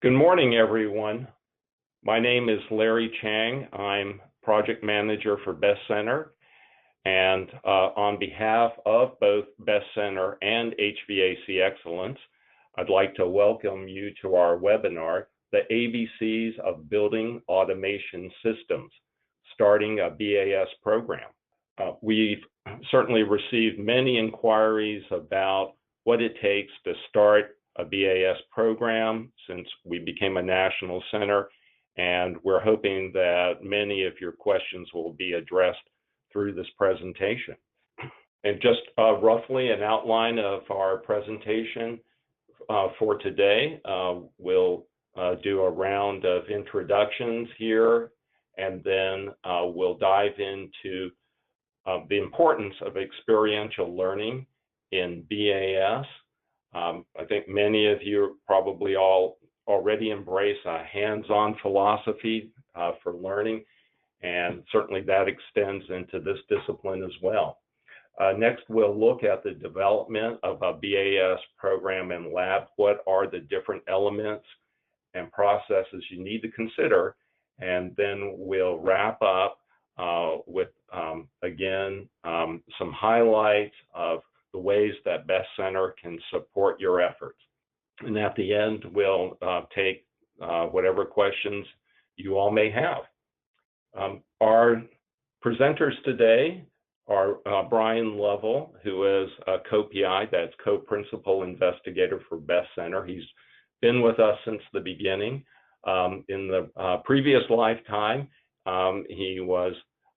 Good morning, everyone. My name is Larry Chang. I'm project manager for BAS Center. And on behalf of both BAS Center and HVAC Excellence, I'd like to welcome you to our webinar, The ABCs of Building Automation Systems, starting a BAS program. We've certainly received many inquiries about what it takes to start a BAS program since we became a national center, and we're hoping that many of your questions will be addressed through this presentation. And just roughly an outline of our presentation for today. We'll do a round of introductions here, and then we'll dive into the importance of experiential learning in BAS. I think many of you probably all already embrace a hands-on philosophy for learning, and certainly that extends into this discipline as well. Next, we'll look at the development of a BAS program and lab. What are the different elements and processes you need to consider? And then we'll wrap up with, again, some highlights of the ways that BAS Center can support your efforts. And at the end, we'll take whatever questions you all may have. Our presenters today are Brian Lovell, who is a co-PI, that's co-principal investigator for BAS Center. He's been with us since the beginning. In the previous lifetime, he was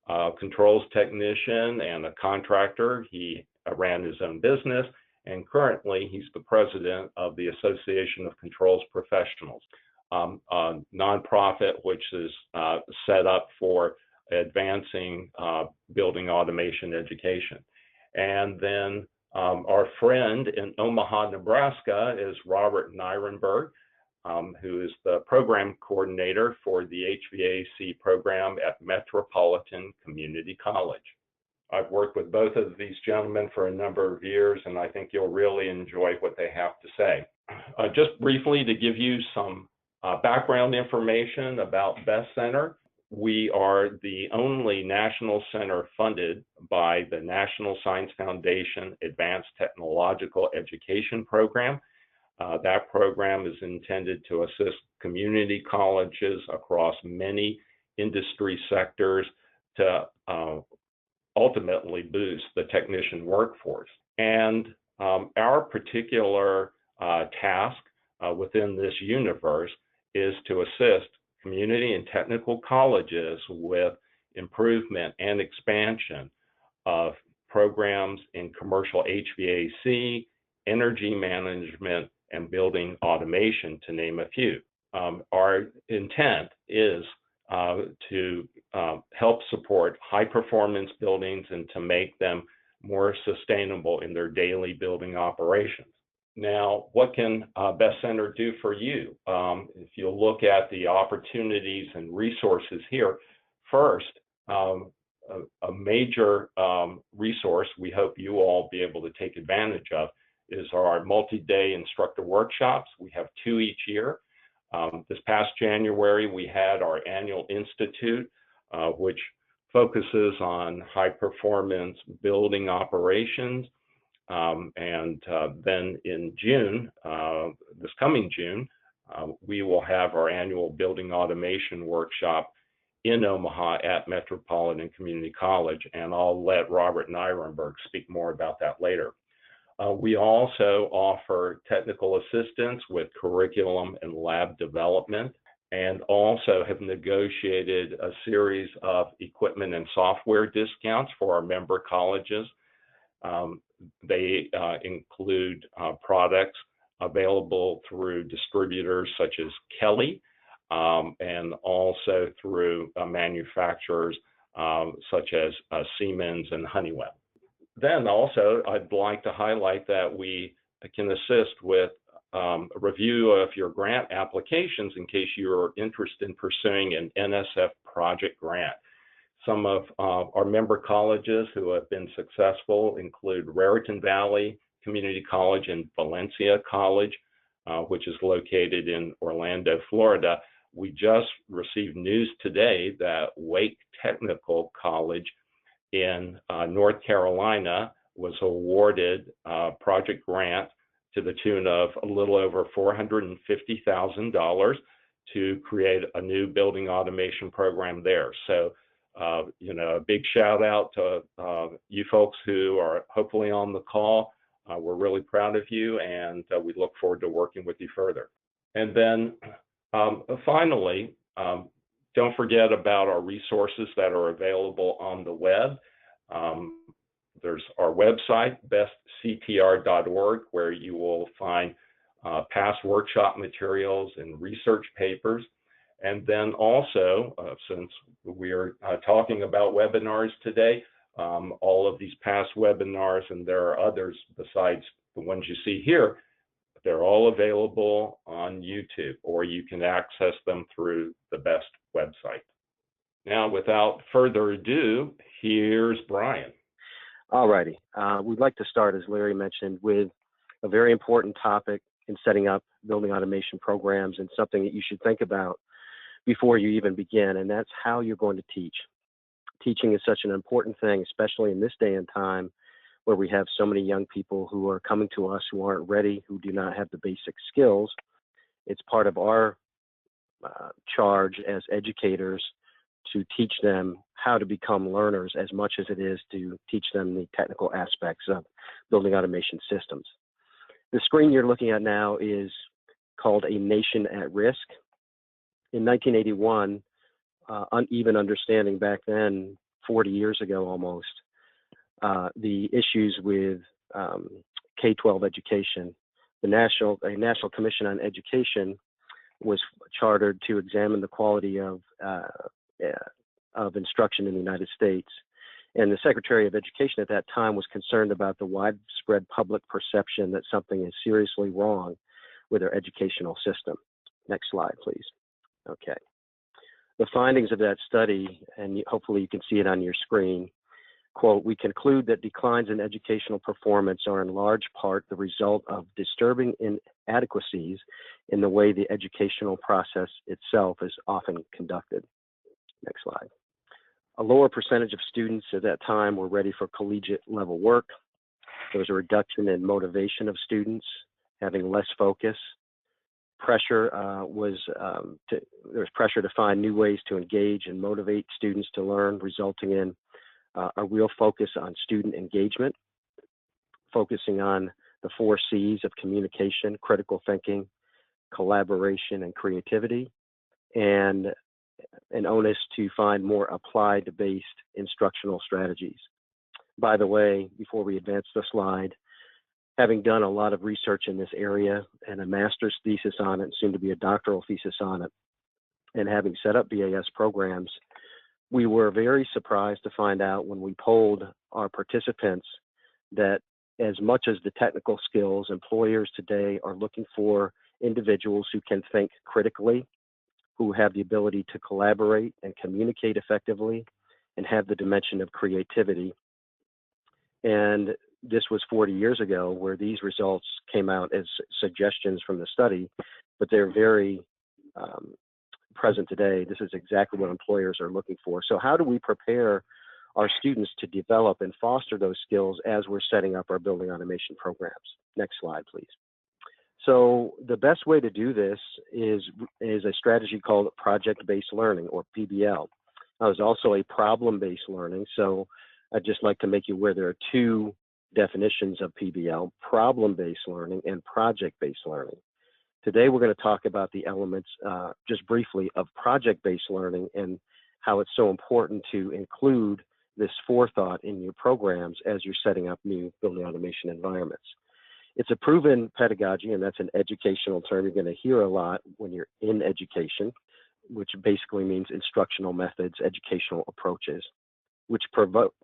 a controls technician and a contractor. He ran his own business, and currently he's the president of the Association of Controls Professionals, a nonprofit which is set up for advancing building automation education. And then our friend in Omaha, Nebraska is Robert Nirenberg, who is the program coordinator for the HVAC program at Metropolitan Community College. I've worked with both of these gentlemen for a number of years, and I think you'll really enjoy what they have to say. Just briefly to give you some background information about BAS Center, we are the only national center funded by the National Science Foundation Advanced Technological Education Program. That program is intended to assist community colleges across many industry sectors to ultimately boost the technician workforce. And our particular task within this universe is to assist community and technical colleges with improvement and expansion of programs in commercial HVAC, energy management, and building automation, to name a few. Our intent is to help support high-performance buildings and to make them more sustainable in their daily building operations. Now, what can BAS Center do for you? If you look at the opportunities and resources here, first, a major resource we hope you all be able to take advantage of is our multi-day instructor workshops. We have 2 each year. This past January, we had our annual institute, which focuses on high-performance building operations. And then in June, this coming June, we will have our annual building automation workshop in Omaha at Metropolitan Community College, and I'll let Robert Nirenberg speak more about that later. We also offer technical assistance with curriculum and lab development, and also have negotiated a series of equipment and software discounts for our member colleges. They include products available through distributors such as Kelly, and also through manufacturers such as Siemens and Honeywell. Then also, I'd like to highlight that we can assist with a review of your grant applications in case you're interested in pursuing an NSF project grant. Some of our member colleges who have been successful include Raritan Valley Community College and Valencia College. which is located in Orlando, Florida. We just received news today that Wake Technical College in North Carolina was awarded a project grant to the tune of a little over $450,000 to create a new building automation program there. So, a big shout out to you folks who are hopefully on the call. We're really proud of you, and we look forward to working with you further. And then finally, don't forget about our resources that are available on the web. There's our website, bestctr.org, where you will find past workshop materials and research papers. And then also, since we are talking about webinars today, all of these past webinars, and there are others besides the ones you see here, they're all available on YouTube, or you can access them through the BEST website. Now, without further ado, here's Brian. All righty. We'd like to start, as Larry mentioned, with a very important topic in setting up building automation programs, and something that you should think about before you even begin, and that's how you're going to teach. Teaching is such an important thing, especially in this day and time where we have so many young people who are coming to us who aren't ready, who do not have the basic skills. It's part of our charge as educators to teach them how to become learners as much as it is to teach them the technical aspects of building automation systems. The screen you're looking at now is called A Nation at Risk. In 1981, uneven understanding back then, 40 years ago almost, the issues with K-12 education. A National Commission on Education was chartered to examine the quality of instruction in the United States. And the Secretary of Education at that time was concerned about the widespread public perception that something is seriously wrong with our educational system. Next slide, please. Okay. The findings of that study, and hopefully you can see it on your screen, quote, "We conclude that declines in educational performance are in large part the result of disturbing inadequacies in the way the educational process itself is often conducted." Next slide. A lower percentage of students at that time were ready for collegiate level work. There was a reduction in motivation of students, having less focus. There was pressure to find new ways to engage and motivate students to learn, resulting in a real focus on student engagement, focusing on the 4 C's of communication, critical thinking, collaboration, and creativity, and an onus to find more applied-based instructional strategies. By the way, before we advance the slide, having done a lot of research in this area and a master's thesis on it, soon to be a doctoral thesis on it, and having set up BAS programs, we were very surprised to find out when we polled our participants that as much as the technical skills, employers today are looking for individuals who can think critically, who have the ability to collaborate and communicate effectively, and have the dimension of creativity. And this was 40 years ago, where these results came out as suggestions from the study, but they're very present today. This is exactly what employers are looking for. So how do we prepare our students to develop and foster those skills as we're setting up our building automation programs? Next slide, please. So the best way to do this is a strategy called project-based learning, or PBL. Now, there's also a problem-based learning. So I'd just like to make you aware there are 2 definitions of PBL: problem-based learning and project-based learning. Today, we're going to talk about the elements, just briefly, of project-based learning and how it's so important to include this forethought in your programs as you're setting up new building automation environments. It's a proven pedagogy, and that's an educational term you're going to hear a lot when you're in education, which basically means instructional methods, educational approaches, which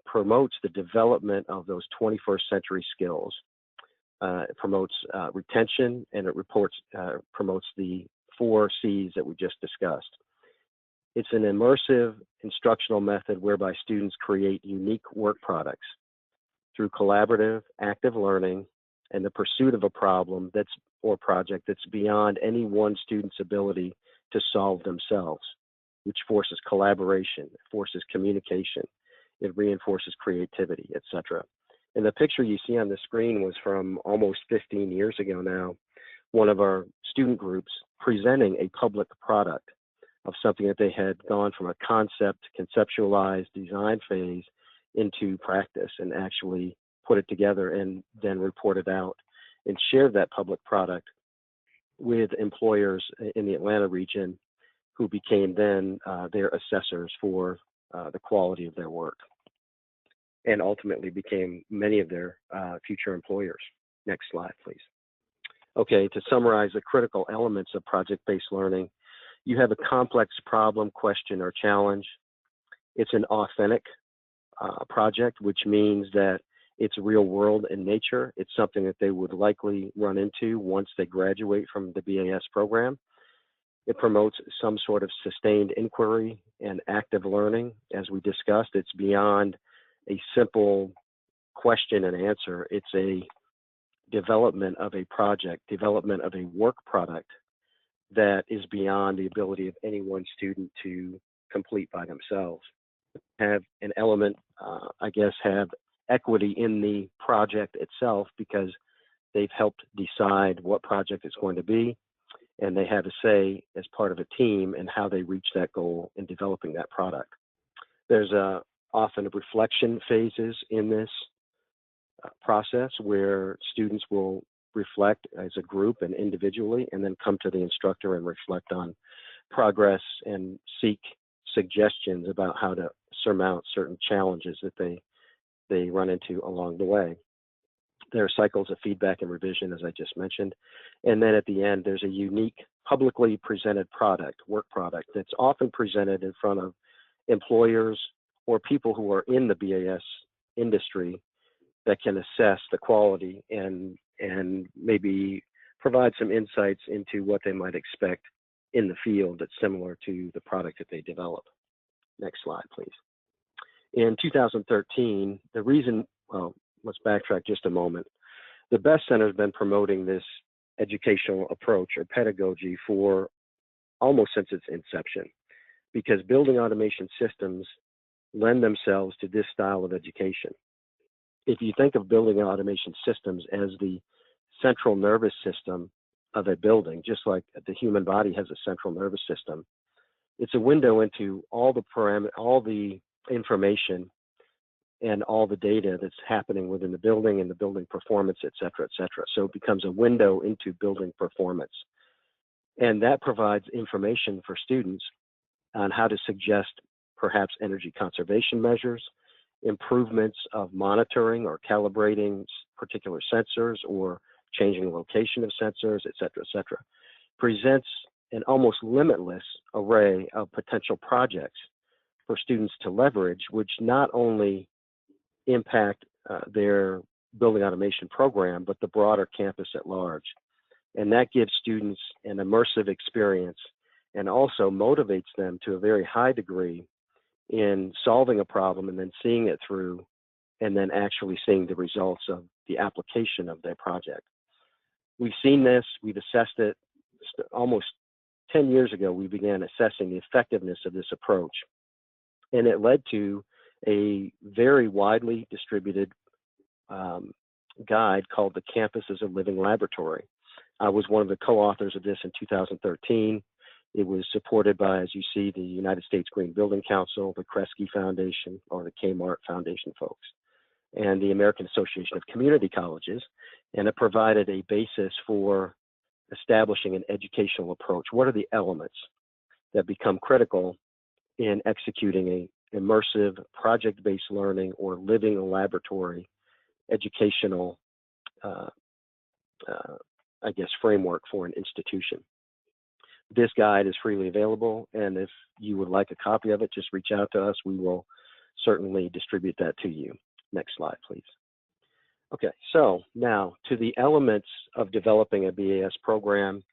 promotes the development of those 21st century skills. It promotes retention, and it promotes the 4 C's that we just discussed. It's an immersive instructional method whereby students create unique work products through collaborative, active learning and the pursuit of a problem that's or project that's beyond any one student's ability to solve themselves, which forces collaboration, forces communication, it reinforces creativity, etc. And the picture you see on the screen was from almost 15 years ago now, one of our student groups presenting a public product of something that they had gone from a concept, conceptualized, design phase into practice and actually put it together and then reported out and shared that public product with employers in the Atlanta region who became then their assessors for the quality of their work and ultimately became many of their future employers. Next slide, please. Okay, to summarize the critical elements of project-based learning, you have a complex problem, question, or challenge. It's an authentic project, which means that it's real world in nature. It's something that they would likely run into once they graduate from the BAS program. It promotes some sort of sustained inquiry and active learning. As we discussed, it's beyond a simple question and answer. It's a development of a project, development of a work product that is beyond the ability of any one student to complete by themselves. Have an element, have equity in the project itself because they've helped decide what project it's going to be, and they have a say as part of a team in how they reach that goal in developing that product. There's often reflection phases in this process where students will reflect as a group and individually and then come to the instructor and reflect on progress and seek suggestions about how to surmount certain challenges that they run into along the way. There are cycles of feedback and revision, as I just mentioned. And then at the end, there's a unique publicly presented product, work product, that's often presented in front of employers or people who are in the BAS industry that can assess the quality and maybe provide some insights into what they might expect in the field that's similar to the product that they develop. Next slide, please. In 2013, the reason, well, let's backtrack just a moment. The BEST Center has been promoting this educational approach or pedagogy for almost since its inception, because building automation systems lend themselves to this style of education. If you think of building automation systems as the central nervous system of a building, just like the human body has a central nervous system, it's a window into all the information and all the data that's happening within the building and the building performance, et cetera, et cetera. So it becomes a window into building performance. And that provides information for students on how to suggest perhaps energy conservation measures, improvements of monitoring or calibrating particular sensors or changing the location of sensors, et cetera, et cetera. Presents an almost limitless array of potential projects for students to leverage, which not only impact their building automation program, but the broader campus at large. And that gives students an immersive experience and also motivates them to a very high degree in solving a problem and then seeing it through and then actually seeing the results of the application of their project. We've seen this, we've assessed it. Almost 10 years ago, we began assessing the effectiveness of this approach. And it led to a very widely distributed guide called The Campus as a Living Laboratory. I was one of the co-authors of this in 2013. It was supported by, as you see, the United States Green Building Council, the Kresge Foundation, or the Kmart Foundation folks, and the American Association of Community Colleges. And it provided a basis for establishing an educational approach. What are the elements that become critical in executing a immersive project-based learning or living laboratory educational, framework for an institution? This guide is freely available, and if you would like a copy of it, just reach out to us. We will certainly distribute that to you. Next slide, please. Okay, so now to the elements of developing a BAS program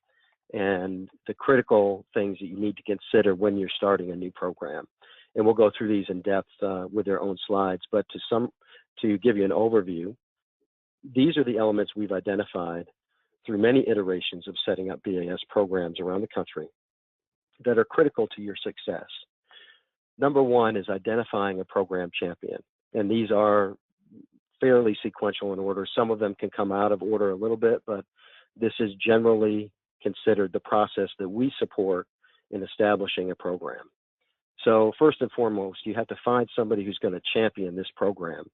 and the critical things that you need to consider when you're starting a new program. And we'll go through these in depth with their own slides, but to give you an overview, these are the elements we've identified through many iterations of setting up BAS programs around the country that are critical to your success. Number one is identifying a program champion, and these are fairly sequential in order. Some of them can come out of order a little bit, but this is generally considered the process that we support in establishing a program. So first and foremost, you have to find somebody who's going to champion this program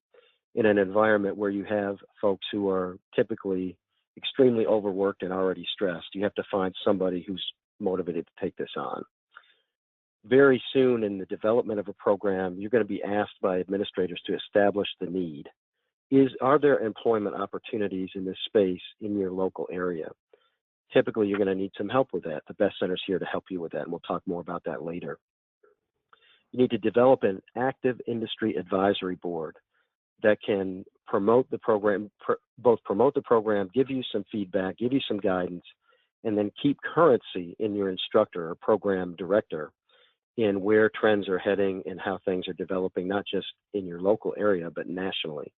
in an environment where you have folks who are typically extremely overworked and already stressed. You have to find somebody who's motivated to take this on. Very soon in the development of a program, you're going to be asked by administrators to establish the need. Are there employment opportunities in this space in your local area? Typically, you're going to need some help with that. The BEST Center is here to help you with that, and we'll talk more about that later. You need to develop an active industry advisory board that can promote the program, both promote the program, give you some feedback, give you some guidance, and then keep currency in your instructor or program director in where trends are heading and how things are developing, not just in your local area, but nationally.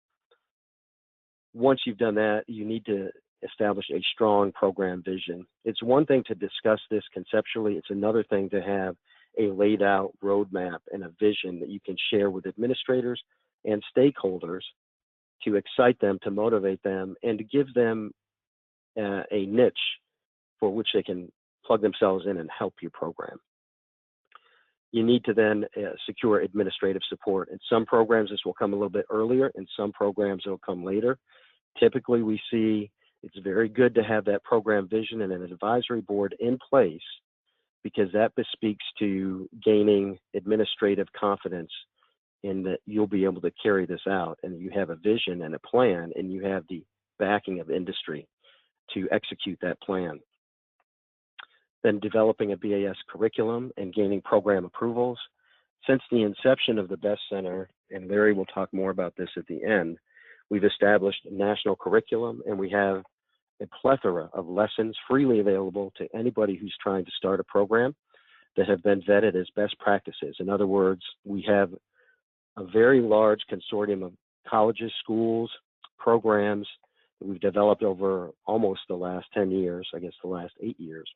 Once you've done that, you need to establish a strong program vision. It's one thing to discuss this conceptually. It's another thing to have a laid out roadmap and a vision that you can share with administrators and stakeholders to excite them, to motivate them, and to give them a niche for which they can plug themselves in and help your program. You need to then secure administrative support. In some programs, this will come a little bit earlier. In some programs, it'll come later. Typically, we see it's very good to have that program vision and an advisory board in place because that bespeaks to gaining administrative confidence in that you'll be able to carry this out and you have a vision and a plan and you have the backing of industry to execute that plan. Then developing a BAS curriculum and gaining program approvals. Since the inception of the BEST Center, and Larry will talk more about this at the end, we've established a national curriculum and we have a plethora of lessons freely available to anybody who's trying to start a program that have been vetted as best practices. In other words, we have a very large consortium of colleges, schools, programs that we've developed over almost the last 10 years, I guess the last 8 years,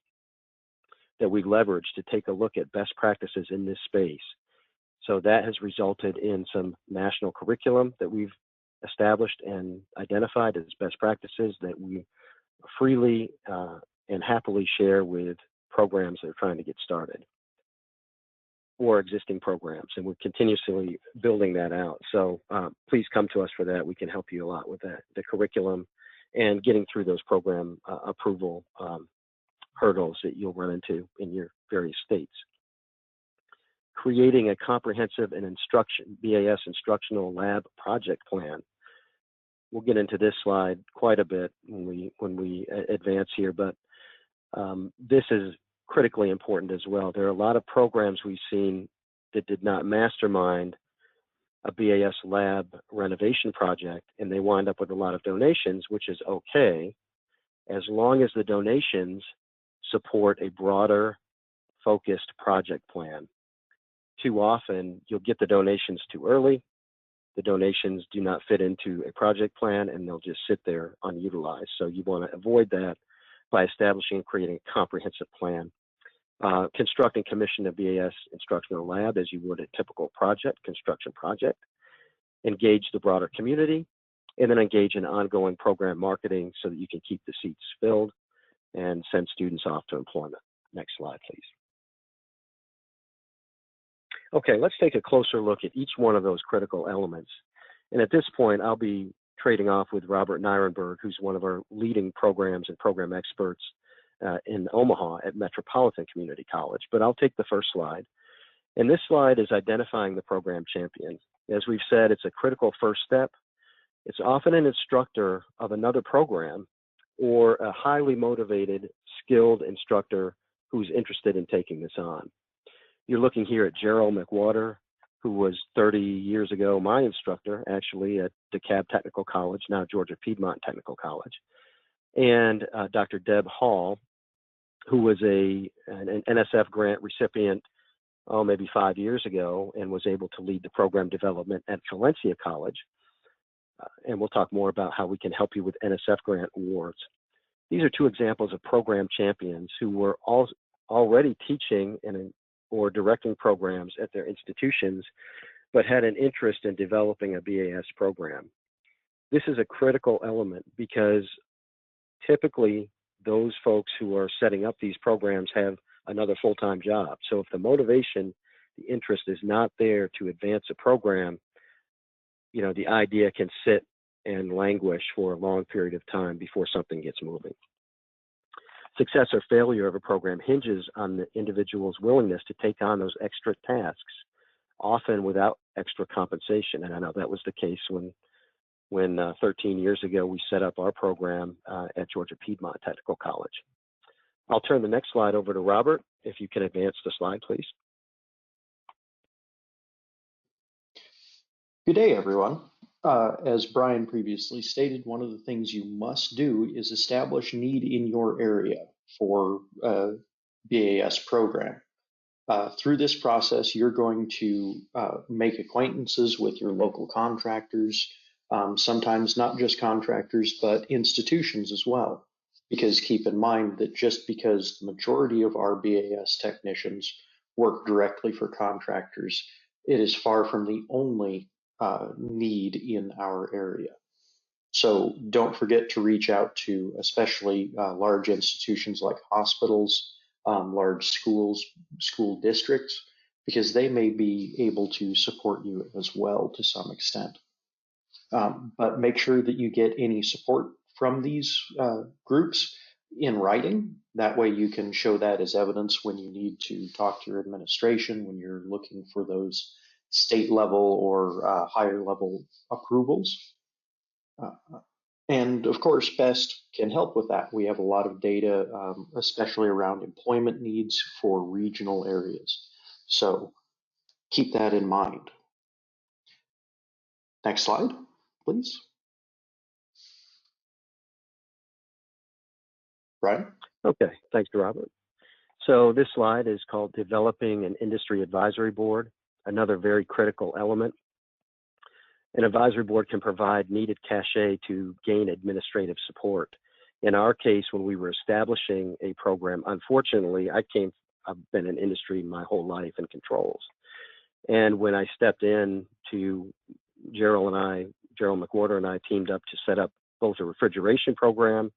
that we leverage to take a look at best practices in this space. So that has resulted in some national curriculum that we've established and identified as best practices that we freely and happily share with programs that are trying to get started or existing programs, and we're continuously building that out. So please come to us for that. We can help you a lot with that, the curriculum and getting through those program approval hurdles that you'll run into in your various states. Creating a comprehensive and BAS instructional lab project plan. We'll get into this slide quite a bit when we advance here, but this is critically important as well. There are a lot of programs we've seen that did not mastermind a BAS lab renovation project, and they wind up with a lot of donations, which is okay, as long as the donations support a broader, focused project plan. Too often, you'll get the donations too early. The donations do not fit into a project plan, and they'll just sit there unutilized. So you want to avoid that by establishing and creating a comprehensive plan. Construct and commission a BAS instructional lab as you would a typical construction project. Engage the broader community, and then engage in ongoing program marketing so that you can keep the seats filled and send students off to employment. Next slide, please. Okay, let's take a closer look at each one of those critical elements. And at this point, I'll be trading off with Robert Nirenberg, who's one of our leading programs and program experts in Omaha at Metropolitan Community College. But I'll take the first slide. And this slide is identifying the program champion. As we've said, it's a critical first step. It's often an instructor of another program or a highly motivated, skilled instructor who's interested in taking this on. You're looking here at Gerald McWater, who was 30 years ago my instructor, actually, at DeKalb Technical College, now Georgia Piedmont Technical College, and Dr. Deb Hall, who was an NSF grant recipient, maybe 5 years ago, and was able to lead the program development at Valencia College. And we'll talk more about how we can help you with NSF grant awards. These are two examples of program champions who were already teaching or directing programs at their institutions, but had an interest in developing a BAS program. This is a critical element because typically those folks who are setting up these programs have another full-time job. So if the motivation, the interest is not there to advance a program, the idea can sit and languish for a long period of time before something gets moving. Success or failure of a program hinges on the individual's willingness to take on those extra tasks, often without extra compensation. And I know that was the case when 13 years ago we set up our program at Georgia Piedmont Technical College. I'll turn the next slide over to Robert. If you can advance the slide, please. Good day, everyone. As Brian previously stated, one of the things you must do is establish need in your area for a BAS program. Through this process, you're going to make acquaintances with your local contractors, sometimes not just contractors, but institutions as well. Because keep in mind that just because the majority of our BAS technicians work directly for contractors, it is far from the only need in our area. So don't forget to reach out to especially large institutions like hospitals, large schools, school districts, because they may be able to support you as well to some extent. But make sure that you get any support from these groups in writing. That way you can show that as evidence when you need to talk to your administration, when you're looking for those state level or higher level approvals. And of course, BEST can help with that. We have a lot of data, especially around employment needs for regional areas. So keep that in mind. Next slide, please. Brian? Okay, thanks, Robert. So this slide is called Developing an Industry Advisory Board, another very critical element. An advisory board can provide needed cachet to gain administrative support. In our case, when we were establishing a program, unfortunately, I've been in industry my whole life in controls. And when I stepped in to Gerald McWhorter and I teamed up to set up both a refrigeration program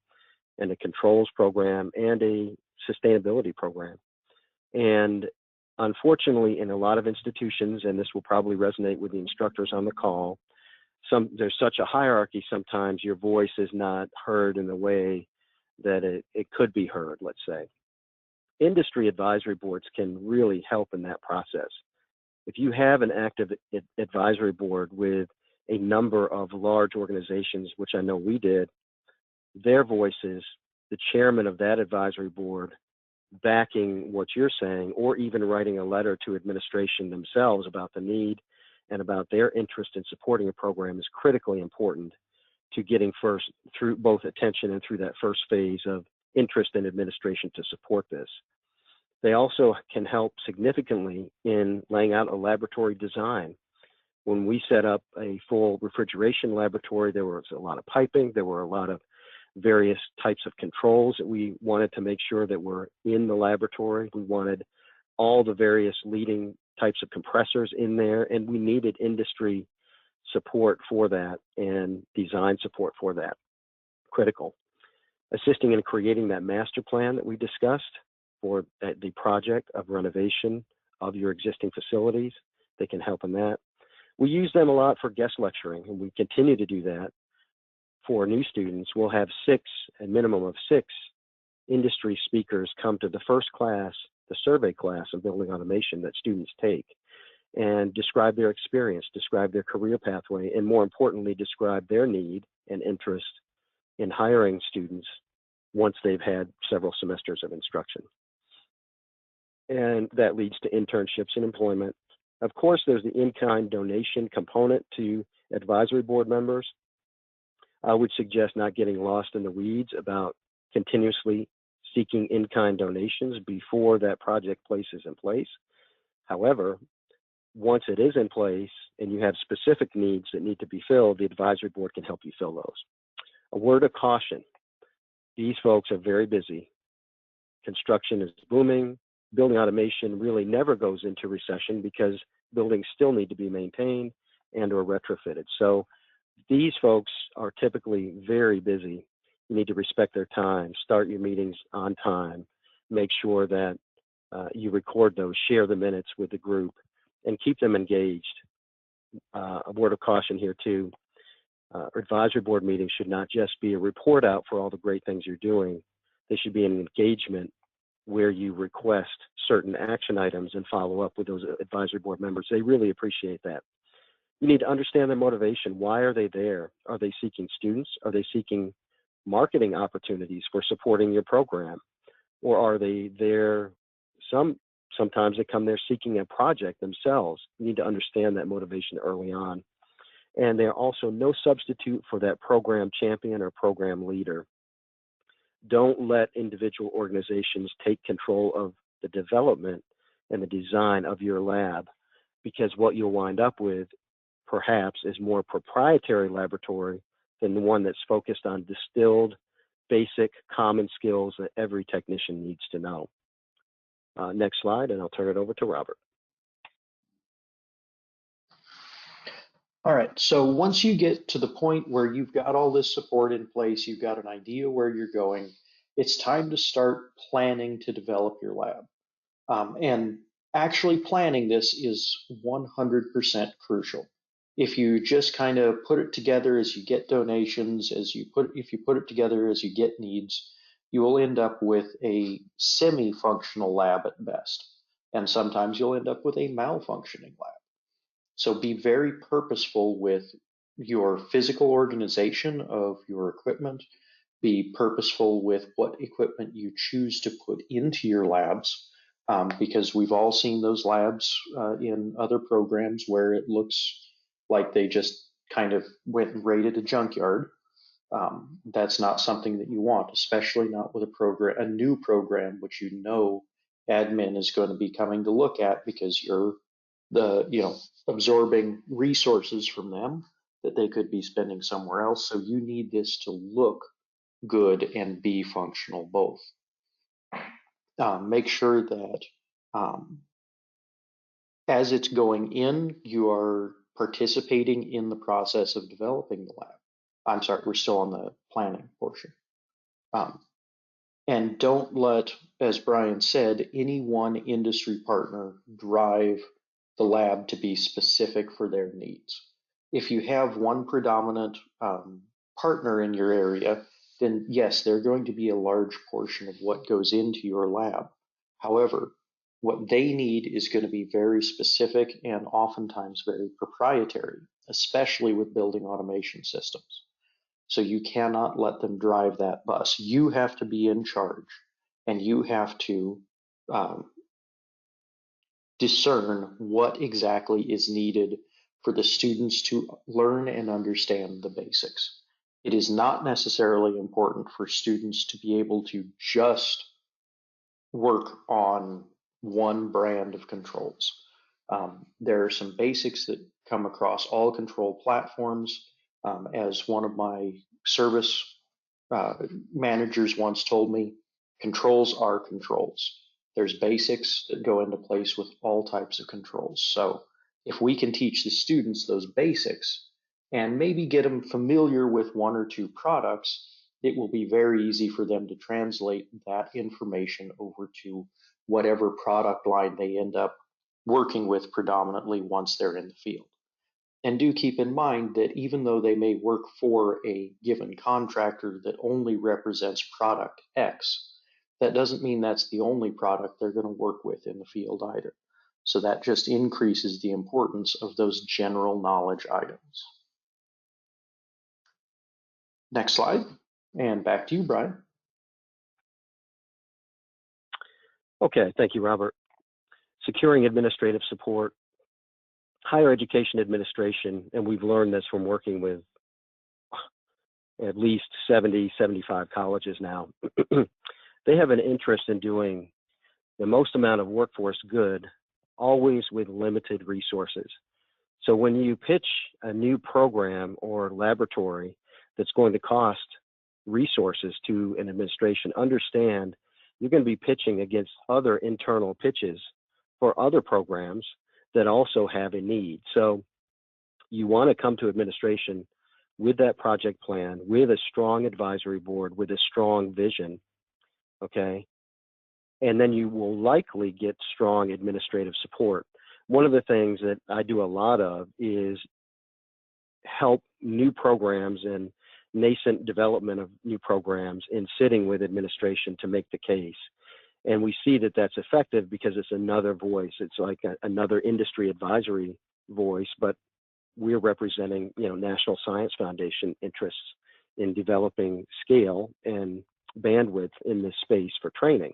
and a controls program and a sustainability program. And unfortunately, in a lot of institutions, and this will probably resonate with the instructors on the call, there's such a hierarchy sometimes your voice is not heard in the way that it could be heard, let's say. Industry advisory boards can really help in that process. If you have an active advisory board with a number of large organizations, which I know we did, their voices, the chairman of that advisory board backing what you're saying, or even writing a letter to administration themselves about the need and about their interest in supporting a program is critically important to getting through both attention and through that first phase of interest in administration to support this. They also can help significantly in laying out a laboratory design. When we set up a full refrigeration laboratory, there was a lot of piping, there were a lot of various types of controls that we wanted to make sure that were in the laboratory. We wanted all the various leading types of compressors in there, and we needed industry support for that and design support for that. Critical. Assisting in creating that master plan that we discussed for the project of renovation of your existing facilities, they can help in that. We use them a lot for guest lecturing, and we continue to do that. For new students, we'll have a minimum of 6 industry speakers come to the first class, the survey class of building automation that students take, and describe their experience, describe their career pathway, and more importantly, describe their need and interest in hiring students once they've had several semesters of instruction. And that leads to internships and employment. Of course, there's the in-kind donation component to advisory board members. I would suggest not getting lost in the weeds about continuously seeking in-kind donations before that project is in place. However, once it is in place and you have specific needs that need to be filled, the advisory board can help you fill those. A word of caution. These folks are very busy. Construction is booming. Building automation really never goes into recession because buildings still need to be maintained and or retrofitted. So these folks are typically very busy. You need to respect their time, start your meetings on time, make sure that you record those, share the minutes with the group, and keep them engaged. A word of caution here too, advisory board meetings should not just be a report out for all the great things you're doing. They should be an engagement where you request certain action items and follow up with those advisory board members. They really appreciate that. You need to understand their motivation. Why are they there? Are they seeking students? Are they seeking marketing opportunities for supporting your program? Or are they there, sometimes they come there seeking a project themselves. You need to understand that motivation early on. And they're also no substitute for that program champion or program leader. Don't let individual organizations take control of the development and the design of your lab, because what you'll wind up with perhaps is more proprietary laboratory than the one that's focused on distilled, basic, common skills that every technician needs to know. Next slide, and I'll turn it over to Robert. All right, so once you get to the point where you've got all this support in place, you've got an idea where you're going, it's time to start planning to develop your lab. And actually planning this is 100% crucial. If you just kind of put it together as you get donations, if you put it together as you get needs, you will end up with a semi-functional lab at best. And sometimes you'll end up with a malfunctioning lab. So be very purposeful with your physical organization of your equipment. Be purposeful with what equipment you choose to put into your labs, because we've all seen those labs in other programs where it looks like they just kind of went and raided a junkyard. That's not something that you want, especially not with a new program, which you know admin is going to be coming to look at because you're absorbing resources from them that they could be spending somewhere else. So you need this to look good and be functional both. Make sure that as it's going in, you are participating in the process of developing the lab. I'm sorry, we're still on the planning portion. And don't let, as Brian said, any one industry partner drive the lab to be specific for their needs. If you have one predominant partner in your area, then yes, they're going to be a large portion of what goes into your lab. However, what they need is going to be very specific and oftentimes very proprietary, especially with building automation systems. So you cannot let them drive that bus. You have to be in charge, and you have to discern what exactly is needed for the students to learn and understand the basics. It is not necessarily important for students to be able to just work on one brand of controls. There are some basics that come across all control platforms. As one of my service managers once told me, controls are controls. There's basics that go into place with all types of controls. So if we can teach the students those basics and maybe get them familiar with one or two products, it will be very easy for them to translate that information over to whatever product line they end up working with predominantly once they're in the field. And do keep in mind that even though they may work for a given contractor that only represents product X, that doesn't mean that's the only product they're going to work with in the field either. So that just increases the importance of those general knowledge items. Next slide, and back to you, Brian. Okay, thank you, Robert. Securing administrative support, higher education administration, and we've learned this from working with at least 70, 75 colleges now. They have an interest in doing the most amount of workforce good, always with limited resources. So when you pitch a new program or laboratory that's going to cost resources to an administration. Understand you're going to be pitching against other internal pitches for other programs that also have a need. So you want to come to administration with that project plan, with a strong advisory board, with a strong vision, okay? And then you will likely get strong administrative support. One of the things that I do a lot of is help new programs and nascent development of new programs in sitting with administration to make the case. And we see that that's effective because it's another voice. It's like another industry advisory voice, but we're representing, National Science Foundation interests in developing scale and bandwidth in this space for training.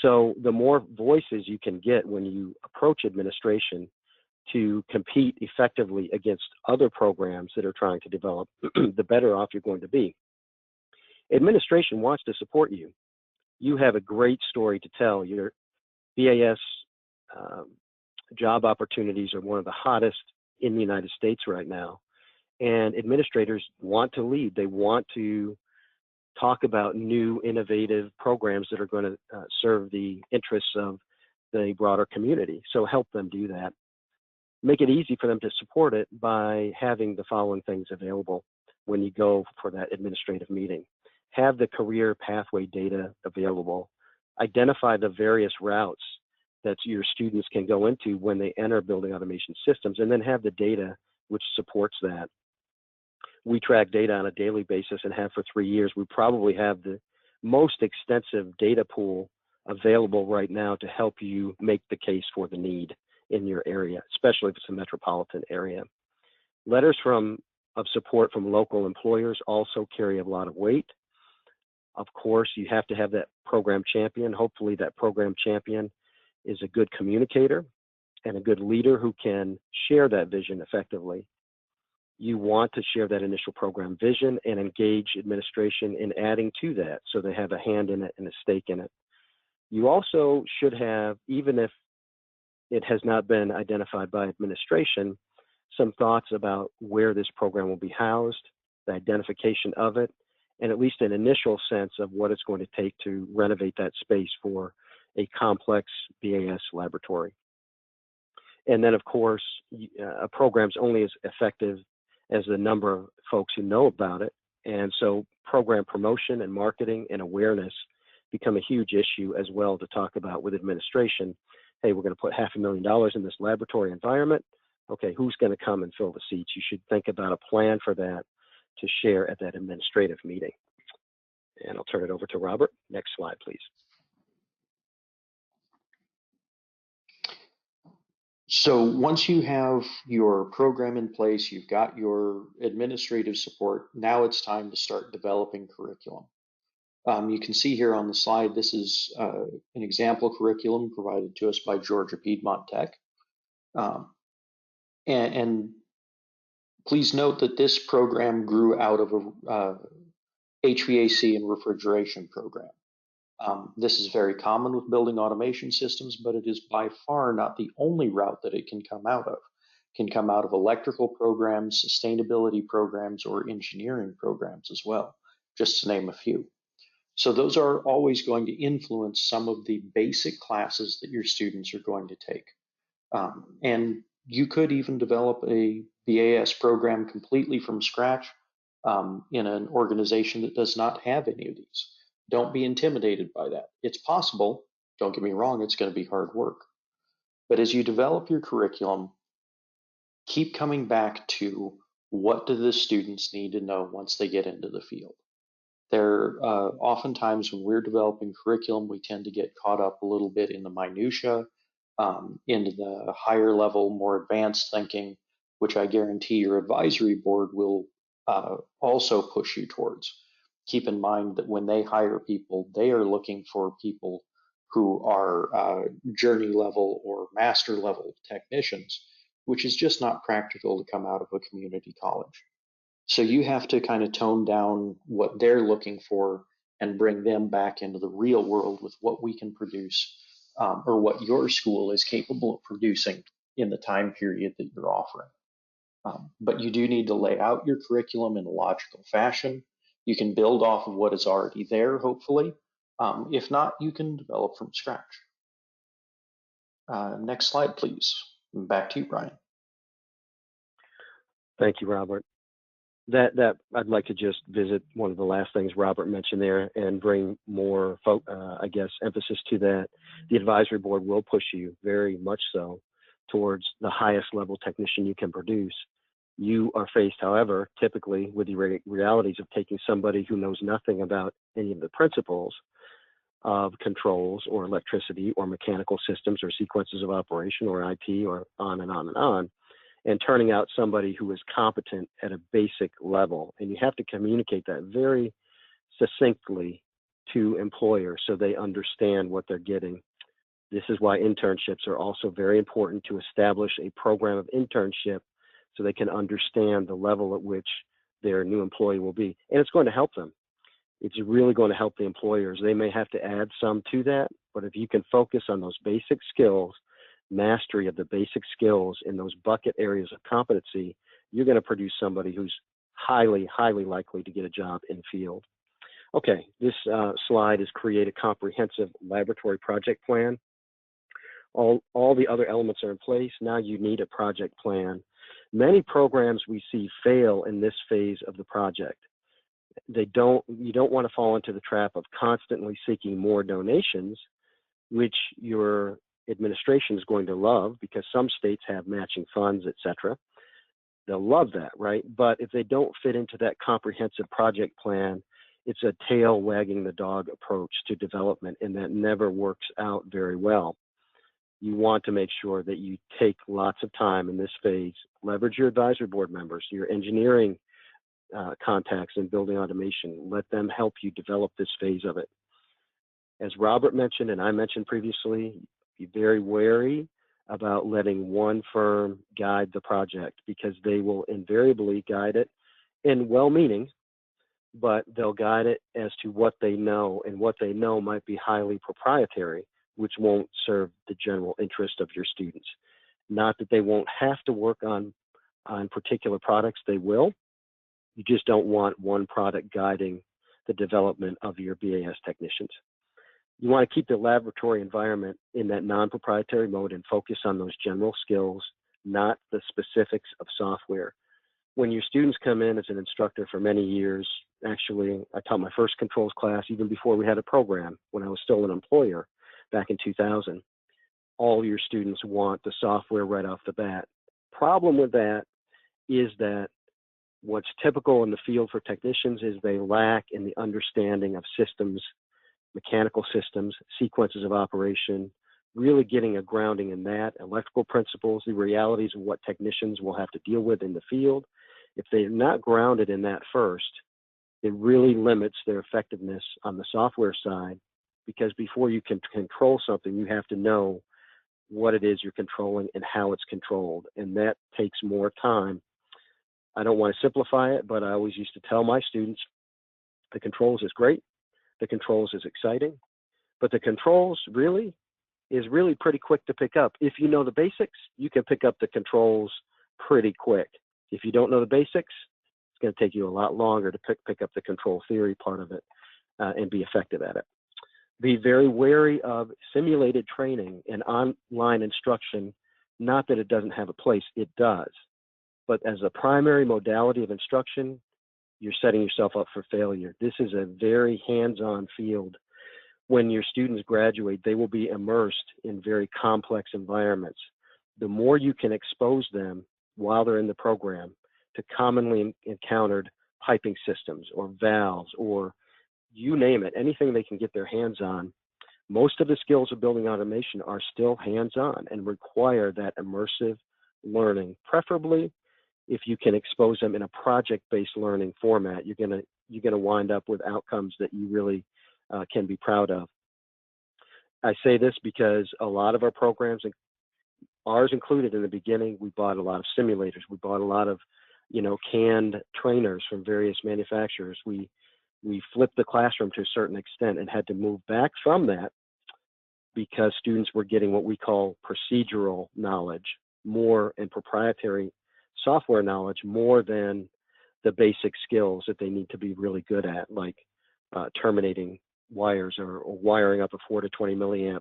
So the more voices you can get when you approach administration to compete effectively against other programs that are trying to develop, the better off you're going to be. Administration wants to support you. You have a great story to tell. Your BAS job opportunities are one of the hottest in the United States right now. And administrators want to lead. They want to talk about new innovative programs that are going to serve the interests of the broader community. So help them do that. Make it easy for them to support it by having the following things available when you go for that administrative meeting. Have the career pathway data available. Identify the various routes that your students can go into when they enter building automation systems, and then have the data which supports that. We track data on a daily basis and have for 3 years. We probably have the most extensive data pool available right now to help you make the case for the need in your area, especially if it's a metropolitan area. Letters of support from local employers also carry a lot of weight. Of course, you have to have that program champion. Hopefully that program champion is a good communicator and a good leader who can share that vision effectively. You want to share that initial program vision and engage administration in adding to that so they have a hand in it and a stake in it. You also should have, even if it has not been identified by administration, some thoughts about where this program will be housed, the identification of it, and at least an initial sense of what it's going to take to renovate that space for a complex BAS laboratory. And then, of course, a program's only as effective as the number of folks who know about it. And so program promotion and marketing and awareness become a huge issue as well to talk about with administration. Hey, we're going to put $500,000 in this laboratory environment. Okay, who's going to come and fill the seats? You should think about a plan for that to share at that administrative meeting. And I'll turn it over to Robert. Next slide, please. So once you have your program in place, you've got your administrative support, now it's time to start developing curriculum. You can see here on the slide, this is an example curriculum provided to us by Georgia Piedmont Tech. And please note that this program grew out of a HVAC and refrigeration program. This is very common with building automation systems, but it is by far not the only route that it can come out of. It can come out of electrical programs, sustainability programs, or engineering programs as well, just to name a few. So those are always going to influence some of the basic classes that your students are going to take. And you could even develop a BAS program completely from scratch in an organization that does not have any of these. Don't be intimidated by that. It's possible. Don't get me wrong, it's going to be hard work. But as you develop your curriculum, keep coming back to what do the students need to know once they get into the field. There, oftentimes when we're developing curriculum, we tend to get caught up a little bit in the minutia, into the higher level, more advanced thinking, which I guarantee your advisory board will also push you towards. Keep in mind that when they hire people, they are looking for people who are journey level or master level technicians, which is just not practical to come out of a community college. So you have to kind of tone down what they're looking for and bring them back into the real world with what we can produce, or what your school is capable of producing in the time period that you're offering. But you do need to lay out your curriculum in a logical fashion. You can build off of what is already there, hopefully. If not, you can develop from scratch. Next slide, please. Back to you, Brian. Thank you, Robert. That I'd like to just visit one of the last things Robert mentioned there and bring more, I guess, emphasis to that. The advisory board will push you very much so towards the highest level technician you can produce. You are faced, however, typically with the realities of taking somebody who knows nothing about any of the principles of controls or electricity or mechanical systems or sequences of operation or IT or on and on and on, and turning out somebody who is competent at a basic level. And you have to communicate that very succinctly to employers so they understand what they're getting. This is why internships are also very important, to establish a program of internship so they can understand the level at which their new employee will be. And it's going to help them. It's really going to help the employers. They may have to add some to that, but if you can focus on those basic skills, mastery of the basic skills in those bucket areas of competency, you're going to produce somebody who's highly, highly likely to get a job in field. Okay, this slide is create a comprehensive laboratory project plan. All the other elements are in place. Now you need a project plan. Many programs we see fail in this phase of the project. You don't want to fall into the trap of constantly seeking more donations, which your administration is going to love because some states have matching funds, etc. They'll love that, right? But if they don't fit into that comprehensive project plan, it's a tail wagging the dog approach to development, and that never works out very well. You want to make sure that you take lots of time in this phase, leverage your advisory board members, your engineering contacts in building automation, let them help you develop this phase of it. As Robert mentioned, and I mentioned previously, be very wary about letting one firm guide the project, because they will invariably guide it in well-meaning, but they'll guide it as to what they know, and what they know might be highly proprietary, which won't serve the general interest of your students. Not that they won't have to work on particular products, they will. You just don't want one product guiding the development of your BAS technicians. You want to keep the laboratory environment in that non-proprietary mode and focus on those general skills, not the specifics of software. When your students come in as an instructor for many years, actually, I taught my first controls class even before we had a program, when I was still an employer back in 2000. All your students want the software right off the bat. Problem with that is that what's typical in the field for technicians is they lack in the understanding of systems, mechanical systems, sequences of operation, really getting a grounding in that, electrical principles, the realities of what technicians will have to deal with in the field. If they're not grounded in that first, it really limits their effectiveness on the software side, because before you can control something, you have to know what it is you're controlling and how it's controlled, and that takes more time. I don't want to simplify it, but I always used to tell my students, the controls is great, the controls is exciting, but the controls is really pretty quick to pick up. If you know the basics, you can pick up the controls pretty quick. If you don't know the basics, it's going to take you a lot longer to pick up the control theory part of it and be effective at it. Be very wary of simulated training and online instruction. Not that it doesn't have a place, it does. But as a primary modality of instruction, you're setting yourself up for failure. This is a very hands-on field. When your students graduate, they will be immersed in very complex environments. The more you can expose them while they're in the program to commonly encountered piping systems or valves or you name it, anything they can get their hands on, most of the skills of building automation are still hands-on and require that immersive learning. Preferably, if you can expose them in a project-based learning format, you're gonna wind up with outcomes that you really can be proud of. I say this because a lot of our programs, ours included in the beginning, we bought a lot of simulators. We bought a lot of, canned trainers from various manufacturers. We flipped the classroom to a certain extent and had to move back from that because students were getting what we call procedural knowledge more and proprietary software knowledge more than the basic skills that they need to be really good at, like terminating wires or wiring up a 4 to 20 milliamp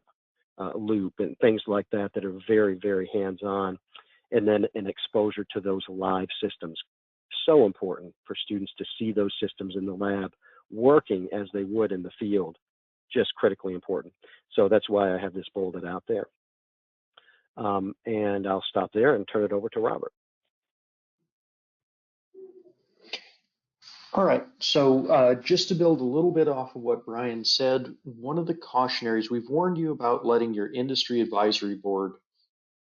loop and things like that that are very, very hands-on. And then an exposure to those live systems. So important for students to see those systems in the lab working as they would in the field. Just critically important. So that's why I have this bolded out there. And I'll stop there and turn it over to Robert. All right, so just to build a little bit off of what Brian said, one of the cautionaries, we've warned you about letting your industry advisory board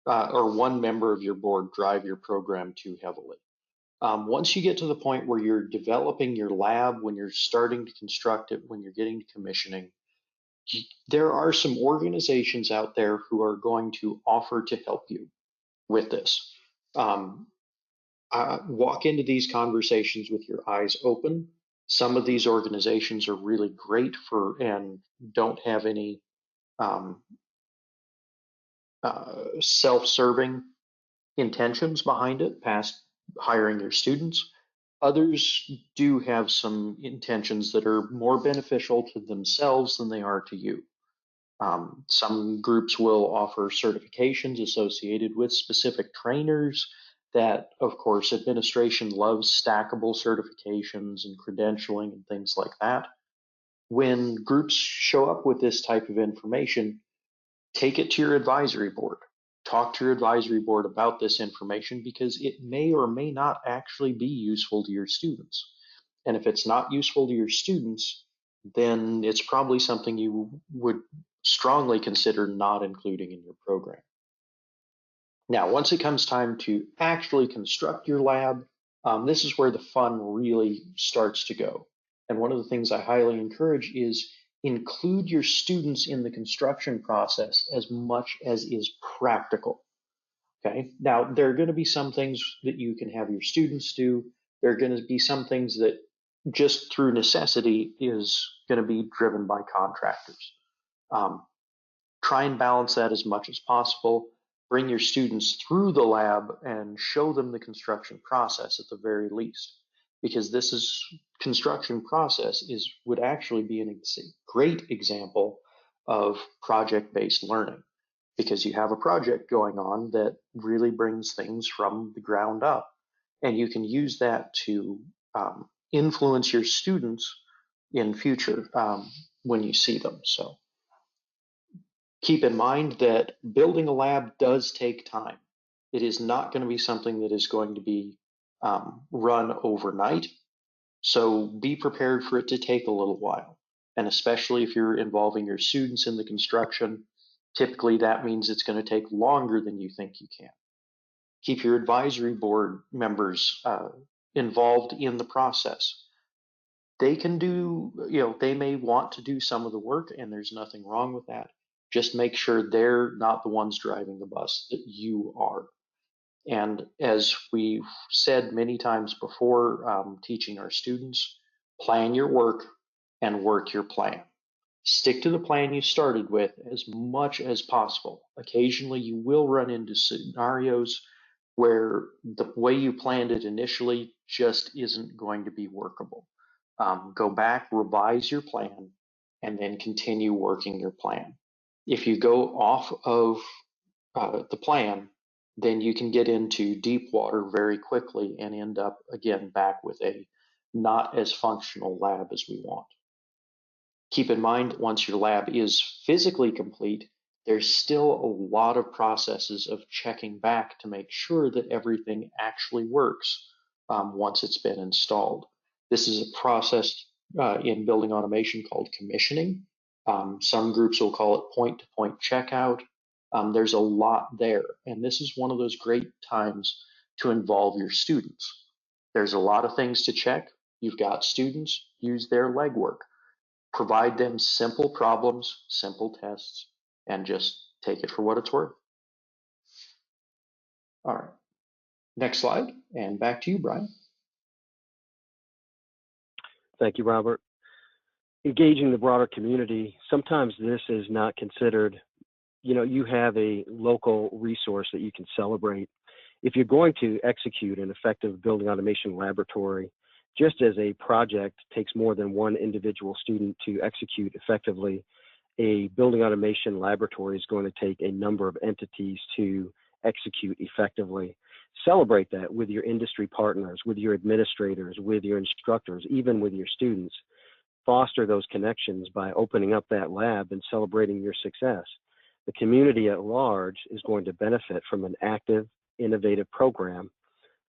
or one member of your board drive your program too heavily. Once you get to the point where you're developing your lab, when you're starting to construct it, when you're getting to commissioning, there are some organizations out there who are going to offer to help you with this. Walk into these conversations with your eyes open. Some of these organizations are really great for and don't have any self-serving intentions behind it, past hiring your students. Others do have some intentions that are more beneficial to themselves than they are to you. Some groups will offer certifications associated with specific trainers that, of course, administration loves stackable certifications and credentialing and things like that. When groups show up with this type of information, take it to your advisory board. Talk to your advisory board about this information because it may or may not actually be useful to your students. And if it's not useful to your students, then it's probably something you would strongly consider not including in your program. Now, once it comes time to actually construct your lab, this is where the fun really starts to go. And one of the things I highly encourage is include your students in the construction process as much as is practical. Okay. Now, there are going to be some things that you can have your students do. There are going to be some things that just through necessity is going to be driven by contractors. Try and balance that as much as possible. Bring your students through the lab and show them the construction process at the very least, because this is construction process would actually be a great example of project-based learning, because you have a project going on that really brings things from the ground up, and you can use that to influence your students in future when you see them. So keep in mind that building a lab does take time. It is not going to be something that is going to be run overnight. So be prepared for it to take a little while. And especially if you're involving your students in the construction, typically that means it's going to take longer than you think you can. Keep your advisory board members involved in the process. They can do, they may want to do some of the work, and there's nothing wrong with that. Just make sure they're not the ones driving the bus, that you are. And as we've said many times before, teaching our students, plan your work and work your plan. Stick to the plan you started with as much as possible. Occasionally, you will run into scenarios where the way you planned it initially just isn't going to be workable. Go back, revise your plan, and then continue working your plan. If you go off of the plan, then you can get into deep water very quickly and end up again back with a not as functional lab as we want. Keep in mind, once your lab is physically complete, there's still a lot of processes of checking back to make sure that everything actually works once it's been installed. This is a process in building automation called commissioning. Some groups will call it point-to-point checkout. There's a lot there, and this is one of those great times to involve your students. There's a lot of things to check. You've got students, use their legwork. Provide them simple problems, simple tests, and just take it for what it's worth. All right, next slide, and back to you, Brian. Thank you, Robert. Engaging the broader community, sometimes this is not considered. You have a local resource that you can celebrate, If you're going to execute an effective building automation laboratory, just as a project takes more than one individual student to execute effectively, a building automation laboratory is going to take a number of entities to execute effectively. Celebrate that with your industry partners, with your administrators, with your instructors, even with your students. Foster those connections by opening up that lab and celebrating your success. The community at large is going to benefit from an active, innovative program.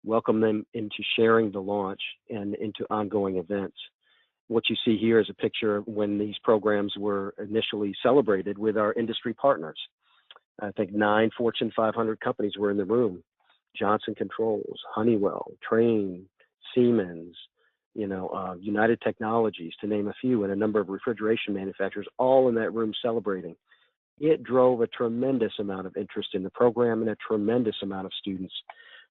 Welcome them into sharing the launch and into ongoing events. What you see here is a picture of when these programs were initially celebrated with our industry partners. I think 9 Fortune 500 companies were in the room. Johnson Controls, Honeywell, Trane, Siemens, United Technologies, to name a few, and a number of refrigeration manufacturers, all in that room celebrating. It drove a tremendous amount of interest in the program and a tremendous amount of students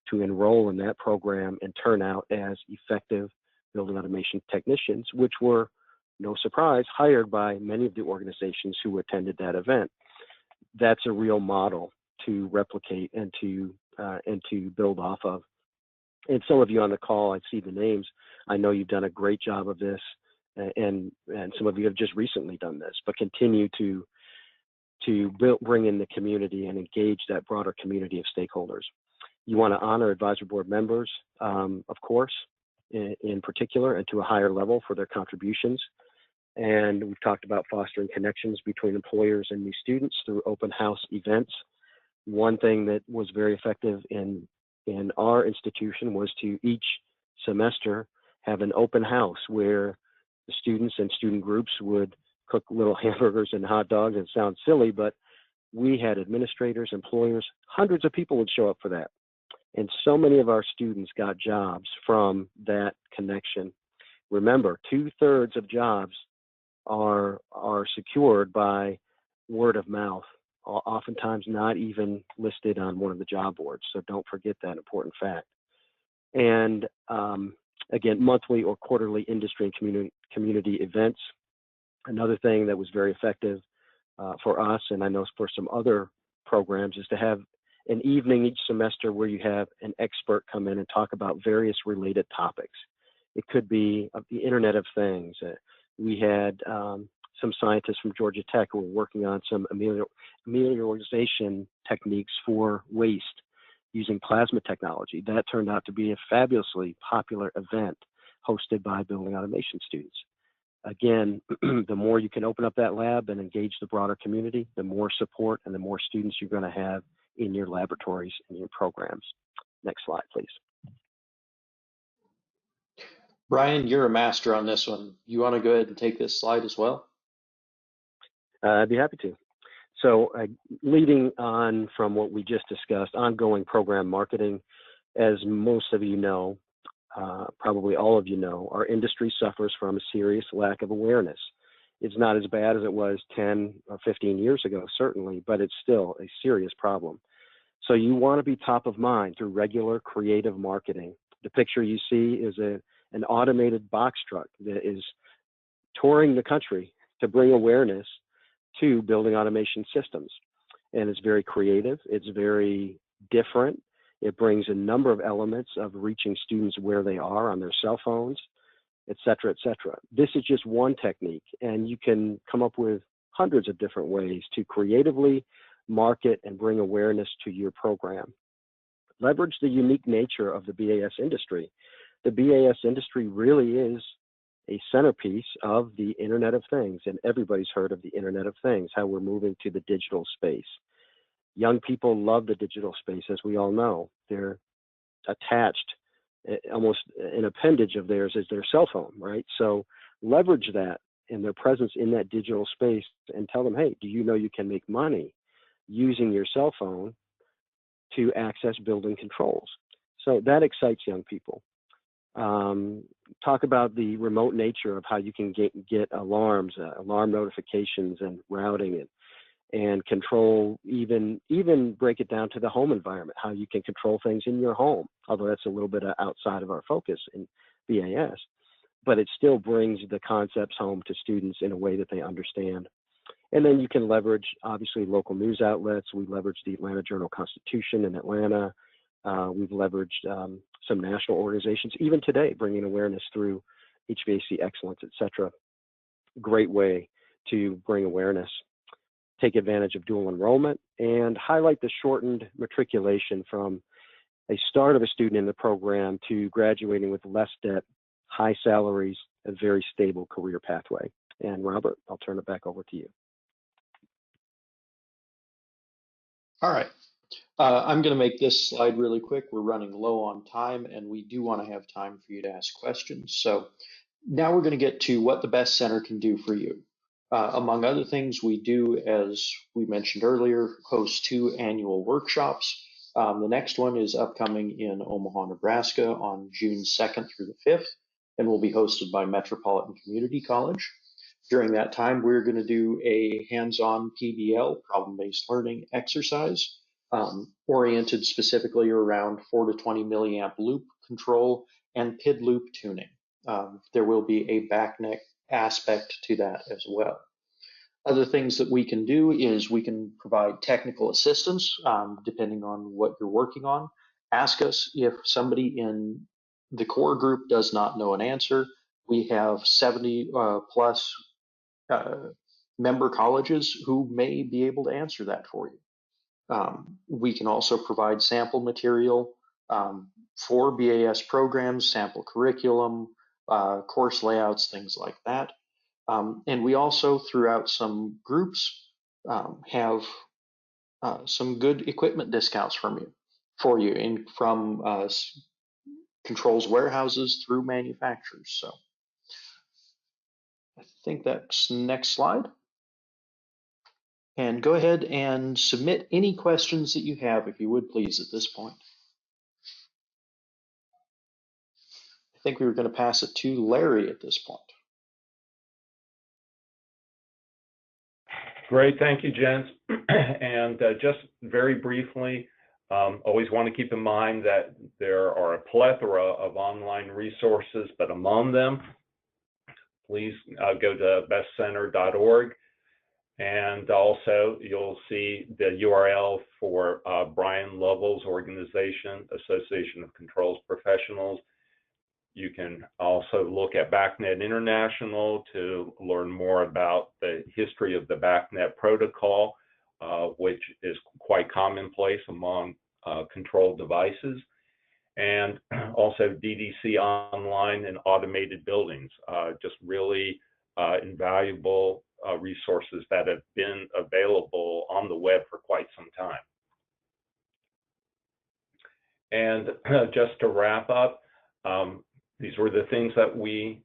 to enroll in that program and turn out as effective building automation technicians, which were, no surprise, hired by many of the organizations who attended that event. That's a real model to replicate and to build off of. And some of you on the call, I see the names. I know you've done a great job of this, and some of you have just recently done this, but continue to bring in the community and engage that broader community of stakeholders. You want to honor advisory board members, of course, in particular, and to a higher level for their contributions. And we've talked about fostering connections between employers and new students through open house events. One thing that was very effective in our institution was to each semester have an open house where the students and student groups would cook little hamburgers and hot dogs. It sounds silly, but we had administrators, employers, hundreds of people would show up for that. And so many of our students got jobs from that connection. Remember, 2/3 of jobs are secured by word of mouth, oftentimes not even listed on one of the job boards. So don't forget that important fact. And again, monthly or quarterly industry and community events. Another thing that was very effective for us, and I know for some other programs, is to have an evening each semester where you have an expert come in and talk about various related topics. It could be the Internet of Things. We had some scientists from Georgia Tech who were working on some amelioration techniques for waste using plasma technology. That turned out to be a fabulously popular event hosted by building automation students. Again, the more you can open up that lab and engage the broader community, the more support and the more students you're going to have in your laboratories and your programs. Next slide, please. Brian, you're a master on this one. You want to go ahead and take this slide as well? I'd be happy to. So leading on from what we just discussed, ongoing program marketing, as most of you know, probably all of you know, our industry suffers from a serious lack of awareness. It's not as bad as it was 10 or 15 years ago, certainly, but it's still a serious problem. So you want to be top of mind through regular creative marketing. The picture you see is an automated box truck that is touring the country to bring awareness to building automation systems. And it's very creative, it's very different. It brings a number of elements of reaching students where they are on their cell phones, et cetera, et cetera. This is just one technique, and you can come up with hundreds of different ways to creatively market and bring awareness to your program. Leverage the unique nature of the BAS industry. The BAS industry really is a centerpiece of the Internet of Things, and everybody's heard of the Internet of Things, how we're moving to the digital space. Young people love the digital space, as we all know. They're attached, almost an appendage of theirs is their cell phone, right? So leverage that and their presence in that digital space and tell them, hey, do you know you can make money using your cell phone to access building controls? So that excites young people. Talk about the remote nature of how you can get alarms, alarm notifications and routing and control, even break it down to the home environment, how you can control things in your home, although that's a little bit outside of our focus in BAS, but it still brings the concepts home to students in a way that they understand. And then you can leverage, obviously, local news outlets. We leverage the Atlanta Journal-Constitution in Atlanta. We've leveraged some national organizations, even today, bringing awareness through HVAC excellence, etc. Great way to bring awareness. Take advantage of dual enrollment and highlight the shortened matriculation from a start of a student in the program to graduating with less debt, high salaries, a very stable career pathway. And Robert, I'll turn it back over to you. All right. I'm going to make this slide really quick. We're running low on time, and we do want to have time for you to ask questions. So now we're going to get to what the BEST Center can do for you. Among other things, we do, as we mentioned earlier, host 2 annual workshops. The next one is upcoming in Omaha, Nebraska on June 2nd through the 5th, and will be hosted by Metropolitan Community College. During that time, we're going to do a hands-on PBL, problem-based learning exercise, oriented specifically around 4 to 20 milliamp loop control and PID loop tuning. There will be a backnet aspect to that as well. Other things that we can do is we can provide technical assistance depending on what you're working on. Ask us if somebody in the core group does not know an answer. We have 70 plus member colleges who may be able to answer that for you. We can also provide sample material for BAS programs, sample curriculum, course layouts, things like that. And we also, throughout some groups, have some good equipment discounts for you from controls warehouses through manufacturers. So I think that's next slide. And go ahead and submit any questions that you have, if you would please, at this point. I think we were going to pass it to Larry at this point. Great, thank you, gents. And just very briefly, always want to keep in mind that there are a plethora of online resources, but among them, please go to bestcenter.org. And also, you'll see the URL for Brian Lovell's organization, Association of Controls Professionals. You can also look at BACnet International to learn more about the history of the BACnet protocol, which is quite commonplace among control devices. And also DDC Online and Automated Buildings, just really invaluable resources that have been available on the web for quite some time. And just to wrap up, these were the things that we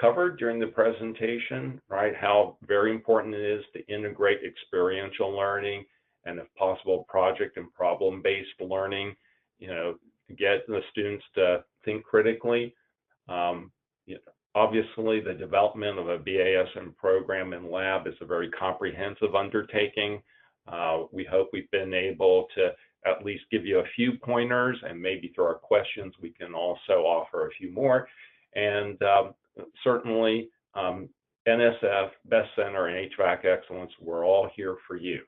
covered during the presentation, right? How very important it is to integrate experiential learning and, if possible, project and problem-based learning, you know, to get the students to think critically. Obviously, the development of a BASM program and lab is a very comprehensive undertaking. We hope we've been able to at least give you a few pointers, and maybe through our questions, we can also offer a few more. And certainly, NSF, BEST Center, and HVAC Excellence, we're all here for you.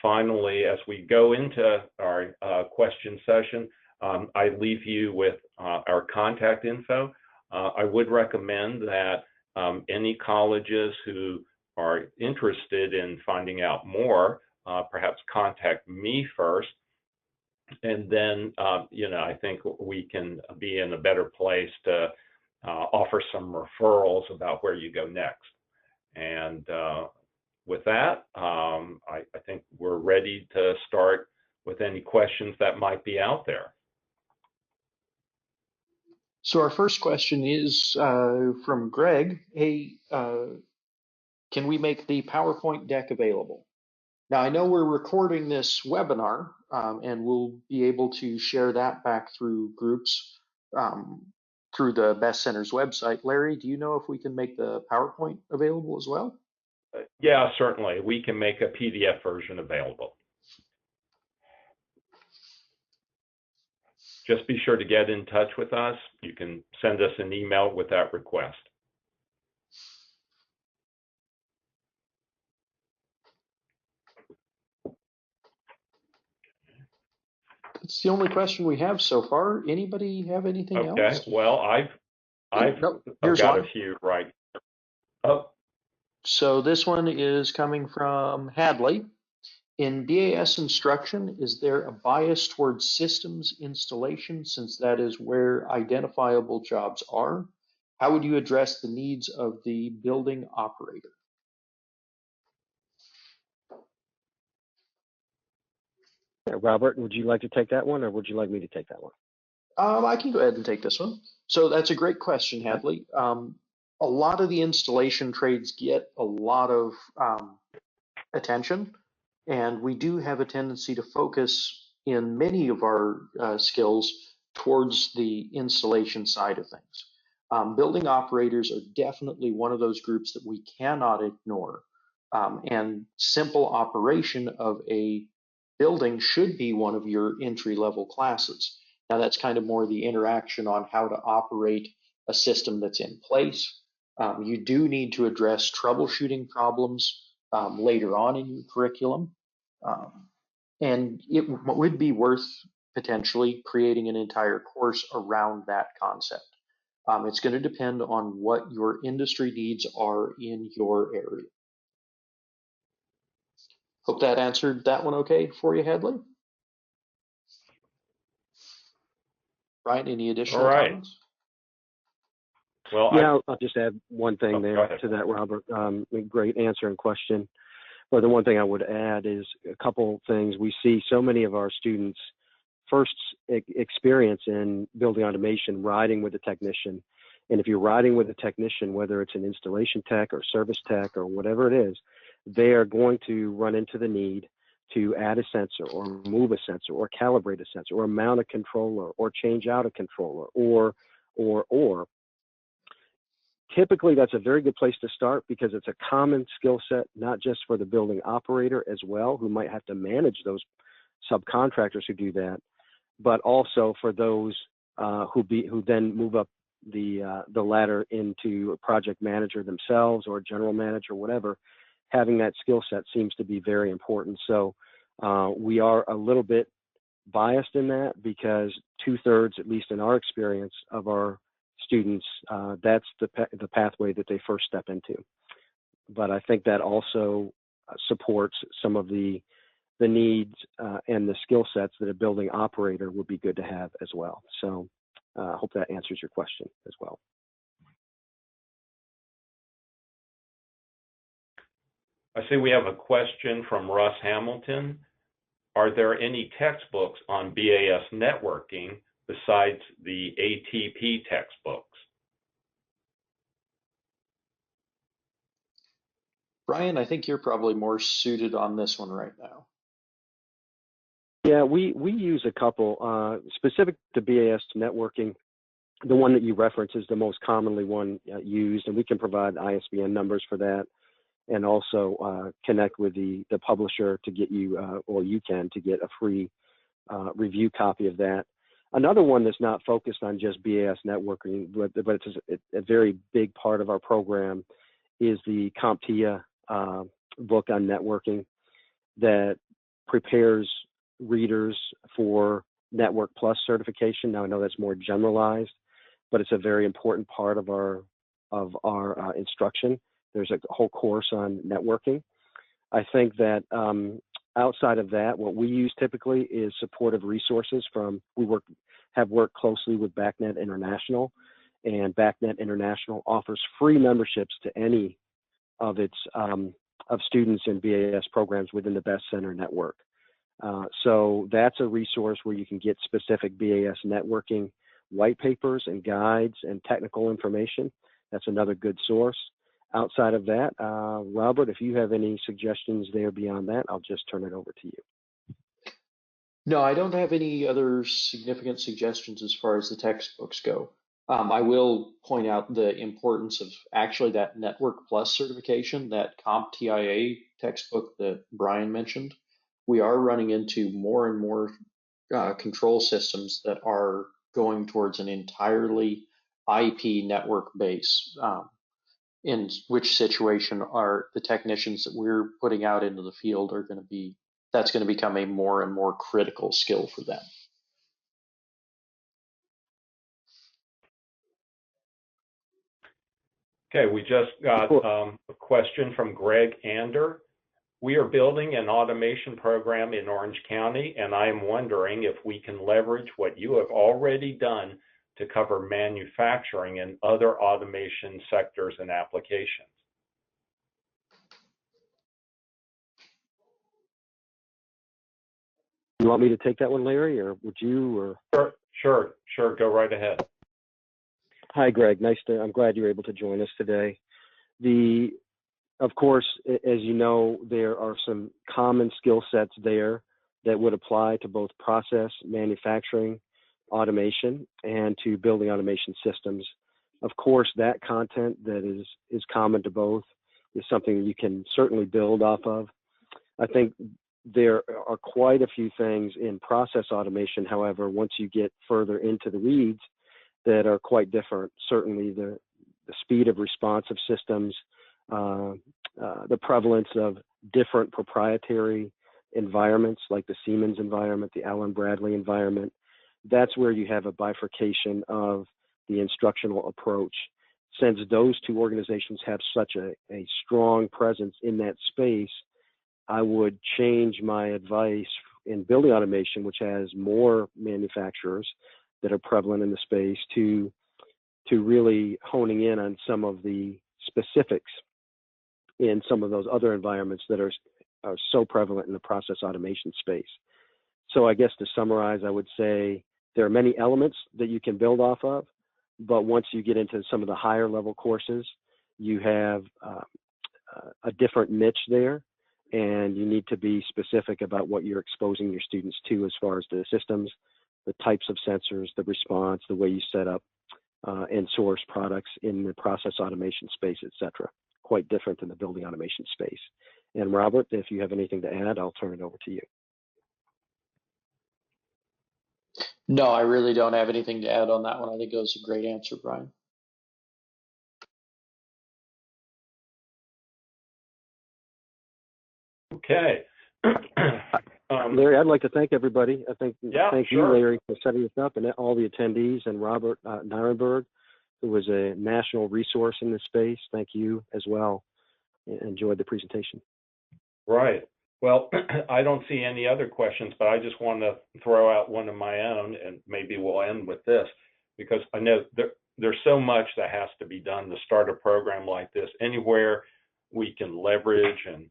Finally, as we go into our question session, I leave you with our contact info. I would recommend that any colleges who are interested in finding out more, perhaps contact me first. And then, you know, I think we can be in a better place to offer some referrals about where you go next. And with that, I think we're ready to start with any questions that might be out there. So our first question is from Greg. Hey, can we make the PowerPoint deck available? Now, I know we're recording this webinar, and we'll be able to share that back through groups through the BEST Center's website. Larry, do you know if we can make the PowerPoint available as well? Yeah, certainly. We can make a PDF version available. Just be sure to get in touch with us. You can send us an email with that request. That's the only question we have so far. Anybody have anything Okay. else? Well, I've No, I've here's got a one. few right. Oh, So this one is coming from Hadley. In BAS instruction, is there a bias towards systems installation since that is where identifiable jobs are? How would you address the needs of the building operator? Robert, would you like to take that one, or would you like me to take that one? I can go ahead and take this one. So that's a great question, Okay. Hadley. A lot of the installation trades get a lot of attention, and we do have a tendency to focus in many of our skills towards the installation side of things. Building operators are definitely one of those groups that we cannot ignore. And simple operation of a building should be one of your entry level classes. Now, that's kind of more the interaction on how to operate a system that's in place. You do need to address troubleshooting problems later on in your curriculum. Um, and it would be worth potentially creating an entire course around that concept. It's going to depend on what your industry needs are in your area. Hope that answered that one okay for you, Hadley. Brian, any all additional right. comments? Well, Yeah, I'll just add one thing go there ahead. to that, Robert. A great answer and question. But the one thing I would add is a couple things. We see so many of our students first experience in building automation riding with a technician. And if you're riding with a technician, whether it's an installation tech or service tech or whatever it is, they are going to run into the need to add a sensor or move a sensor or calibrate a sensor or mount a controller or change out a controller or typically that's a very good place to start because it's a common skill set, not just for the building operator as well, who might have to manage those subcontractors who do that, but also for those who then move up the ladder into a project manager themselves or general manager, whatever. Having that skill set seems to be very important. So we are a little bit biased in that because 2/3, at least in our experience, of our students, that's the pathway that they first step into. But I think that also supports some of the needs and the skill sets that a building operator would be good to have as well. So I hope that answers your question as well. I see we have a question from Russ Hamilton. Are there any textbooks on BAS networking besides the ATP textbooks? Brian, I think you're probably more suited on this one right now. Yeah, we use a couple specific to BAS networking. The one that you reference is the most commonly one used, and we can provide ISBN numbers for that, and also connect with the publisher to get you, or you can, to get a free review copy of that. Another one that's not focused on just BAS networking, but it's a very big part of our program, is the CompTIA book on networking that prepares readers for Network Plus certification. Now I know that's more generalized, but it's a very important part of our instruction. There's a whole course on networking. I think that outside of that, what we use typically is supportive resources from, have worked closely with BACnet International, and BACnet International offers free memberships to any of its of students in BAS programs within the BEST Center network. So that's a resource where you can get specific BAS networking white papers and guides and technical information. That's another good source. Outside of that, Robert, if you have any suggestions there beyond that, I'll just turn it over to you. No, I don't have any other significant suggestions as far as the textbooks go. I will point out the importance of actually that Network Plus certification, that CompTIA textbook that Brian mentioned. We are running into more and more control systems that are going towards an entirely IP network base. In which situation are the technicians that we're putting out into the field are going to be, that's going to become a more and more critical skill for them. Okay, we just got a question from Greg Ander. We are building an automation program in Orange County, and I am wondering if we can leverage what you have already done to cover manufacturing and other automation sectors and applications. You want me to take that one, Larry, or would you? Or Sure. Go right ahead. Hi, Greg. I'm glad you're able to join us today. Of course, as you know, there are some common skill sets there that would apply to both process, manufacturing, automation, and to building automation systems. Of course, that content that is common to both is something you can certainly build off of. I think there are quite a few things in process automation, however, once you get further into the weeds, that are quite different. Certainly the speed of responsive systems, the prevalence of different proprietary environments like the Siemens environment, the Allen Bradley environment. That's where you have a bifurcation of the instructional approach. Since those two organizations have such a strong presence in that space, I would change my advice in building automation, which has more manufacturers that are prevalent in the space, to really honing in on some of the specifics in some of those other environments that are so prevalent in the process automation space. So I guess to summarize, I would say there are many elements that you can build off of, but once you get into some of the higher level courses, you have a different niche there, and you need to be specific about what you're exposing your students to as far as the systems, the types of sensors, the response, the way you set up and source products in the process automation space, et cetera. Quite different than the building automation space. And Robert, if you have anything to add, I'll turn it over to you. No, I really don't have anything to add on that one. I think it was a great answer, Brian. Okay. Larry, I'd like to thank everybody. Thank sure. you, Larry, for setting this up, and all the attendees, and Robert Nirenberg, who was a national resource in this space. Thank you as well. Enjoyed the presentation. Right. Well, I don't see any other questions, but I just want to throw out one of my own, and maybe we'll end with this, because I know there's so much that has to be done to start a program like this. Anywhere we can leverage and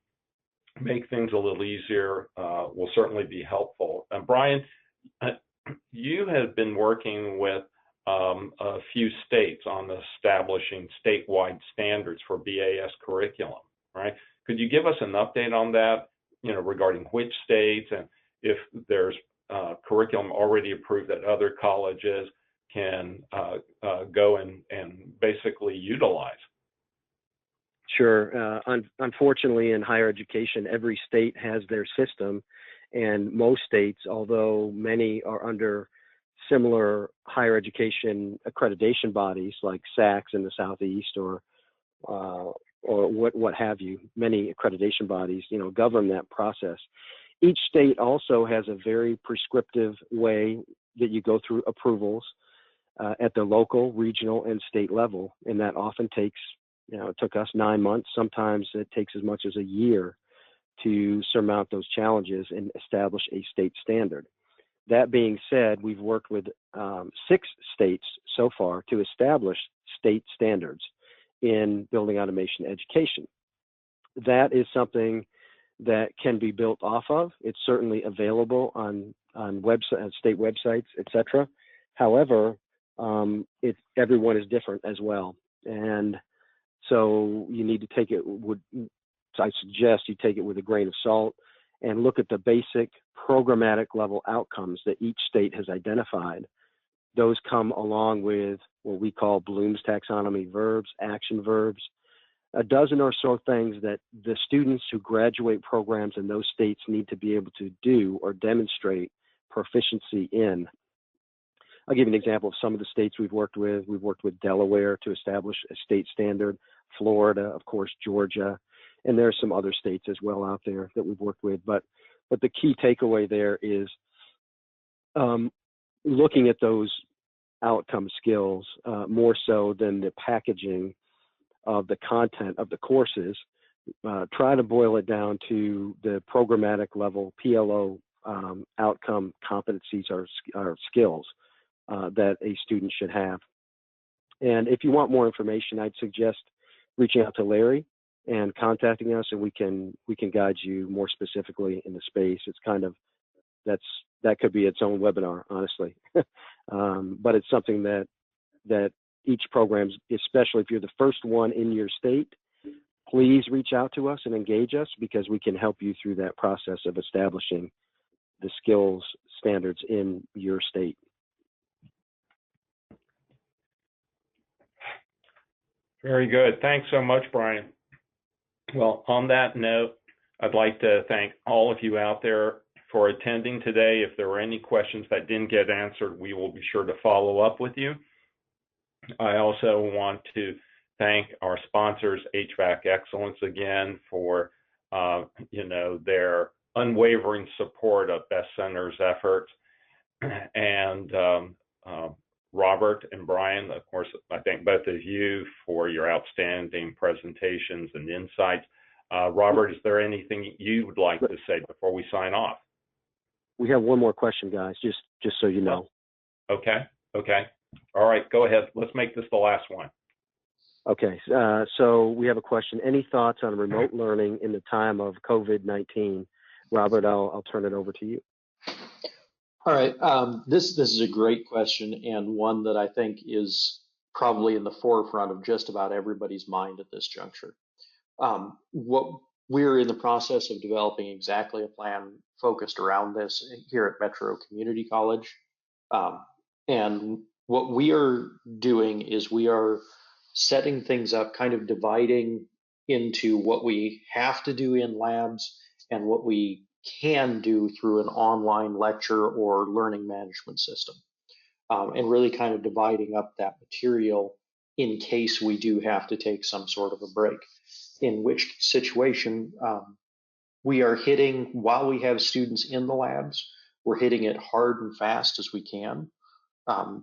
make things a little easier will certainly be helpful. And Brian, you have been working with a few states on establishing statewide standards for BAS curriculum, right? Could you give us an update on that, regarding which states, and if there's curriculum already approved that other colleges can go and basically utilize? Sure. Unfortunately, in higher education, every state has their system, and most states, although many are under similar higher education accreditation bodies like SACS in the Southeast or what have you, many accreditation bodies, govern that process. Each state also has a very prescriptive way that you go through approvals at the local, regional, and state level, and that often takes, it took us 9 months. Sometimes it takes as much as a year to surmount those challenges and establish a state standard. That being said, we've worked with 6 states so far to establish state standards in building automation education. That is something that can be built off of. It's certainly available on state websites, etc. However, everyone is different as well, and so you need to take it. I suggest you take it with a grain of salt and look at the basic programmatic level outcomes that each state has identified. Those come along with what we call Bloom's taxonomy verbs, action verbs, a dozen or so things that the students who graduate programs in those states need to be able to do or demonstrate proficiency in. I'll give you an example of some of the states we've worked with. We've worked with Delaware to establish a state standard, Florida, of course, Georgia, and there are some other states as well out there that we've worked with. But the key takeaway there is looking at those outcome skills more so than the packaging of the content of the courses, try to boil it down to the programmatic level PLO outcome competencies or skills that a student should have. And if you want more information, I'd suggest reaching out to Larry and contacting us, and we can guide you more specifically in the space. It's kind of that could be its own webinar, honestly. But it's something that each program, especially if you're the first one in your state, please reach out to us and engage us, because we can help you through that process of establishing the skills standards in your state. Very good. Thanks so much, Brian. Well, on that note, I'd like to thank all of you out there for attending today. If there were any questions that didn't get answered, we will be sure to follow up with you. I also want to thank our sponsors, HVAC Excellence, again for their unwavering support of Best Center's efforts, and Robert and Brian, of course, I thank both of you for your outstanding presentations and insights. Robert, is there anything you would like to say before we sign off? We have one more question, guys, just so you know. Okay. All right, go ahead. Let's make this the last one. Okay, so we have a question. Any thoughts on remote learning in the time of COVID-19? Robert, I'll turn it over to you. All right, this is a great question, and one that I think is probably in the forefront of just about everybody's mind at this juncture. What we're in the process of developing exactly a plan focused around this here at Metro Community College. And what we are doing is we are setting things up, kind of dividing into what we have to do in labs and what we can do through an online lecture or learning management system, and really kind of dividing up that material in case we do have to take some sort of a break, in which situation we are hitting, while we have students in the labs, we're hitting it hard and fast as we can,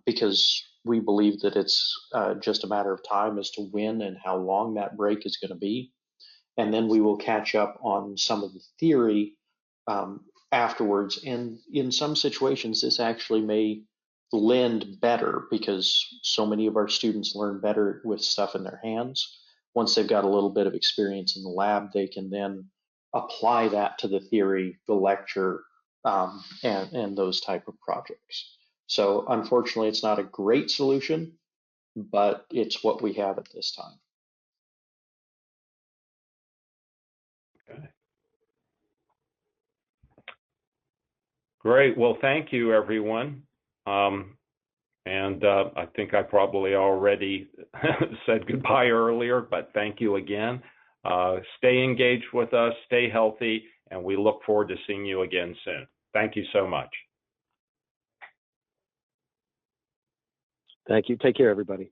because we believe that it's just a matter of time as to when and how long that break is going to be. And then we will catch up on some of the theory afterwards. And in some situations, this actually may lend better, because so many of our students learn better with stuff in their hands. Once they've got a little bit of experience in the lab, they can then apply that to the theory, the lecture, and those type of projects. So unfortunately, it's not a great solution, but it's what we have at this time. Okay. Great. Well, thank you, everyone. And I think I probably already said goodbye earlier, but thank you again. Stay engaged with us, stay healthy, and we look forward to seeing you again soon. Thank you so much. Thank you. Take care, everybody.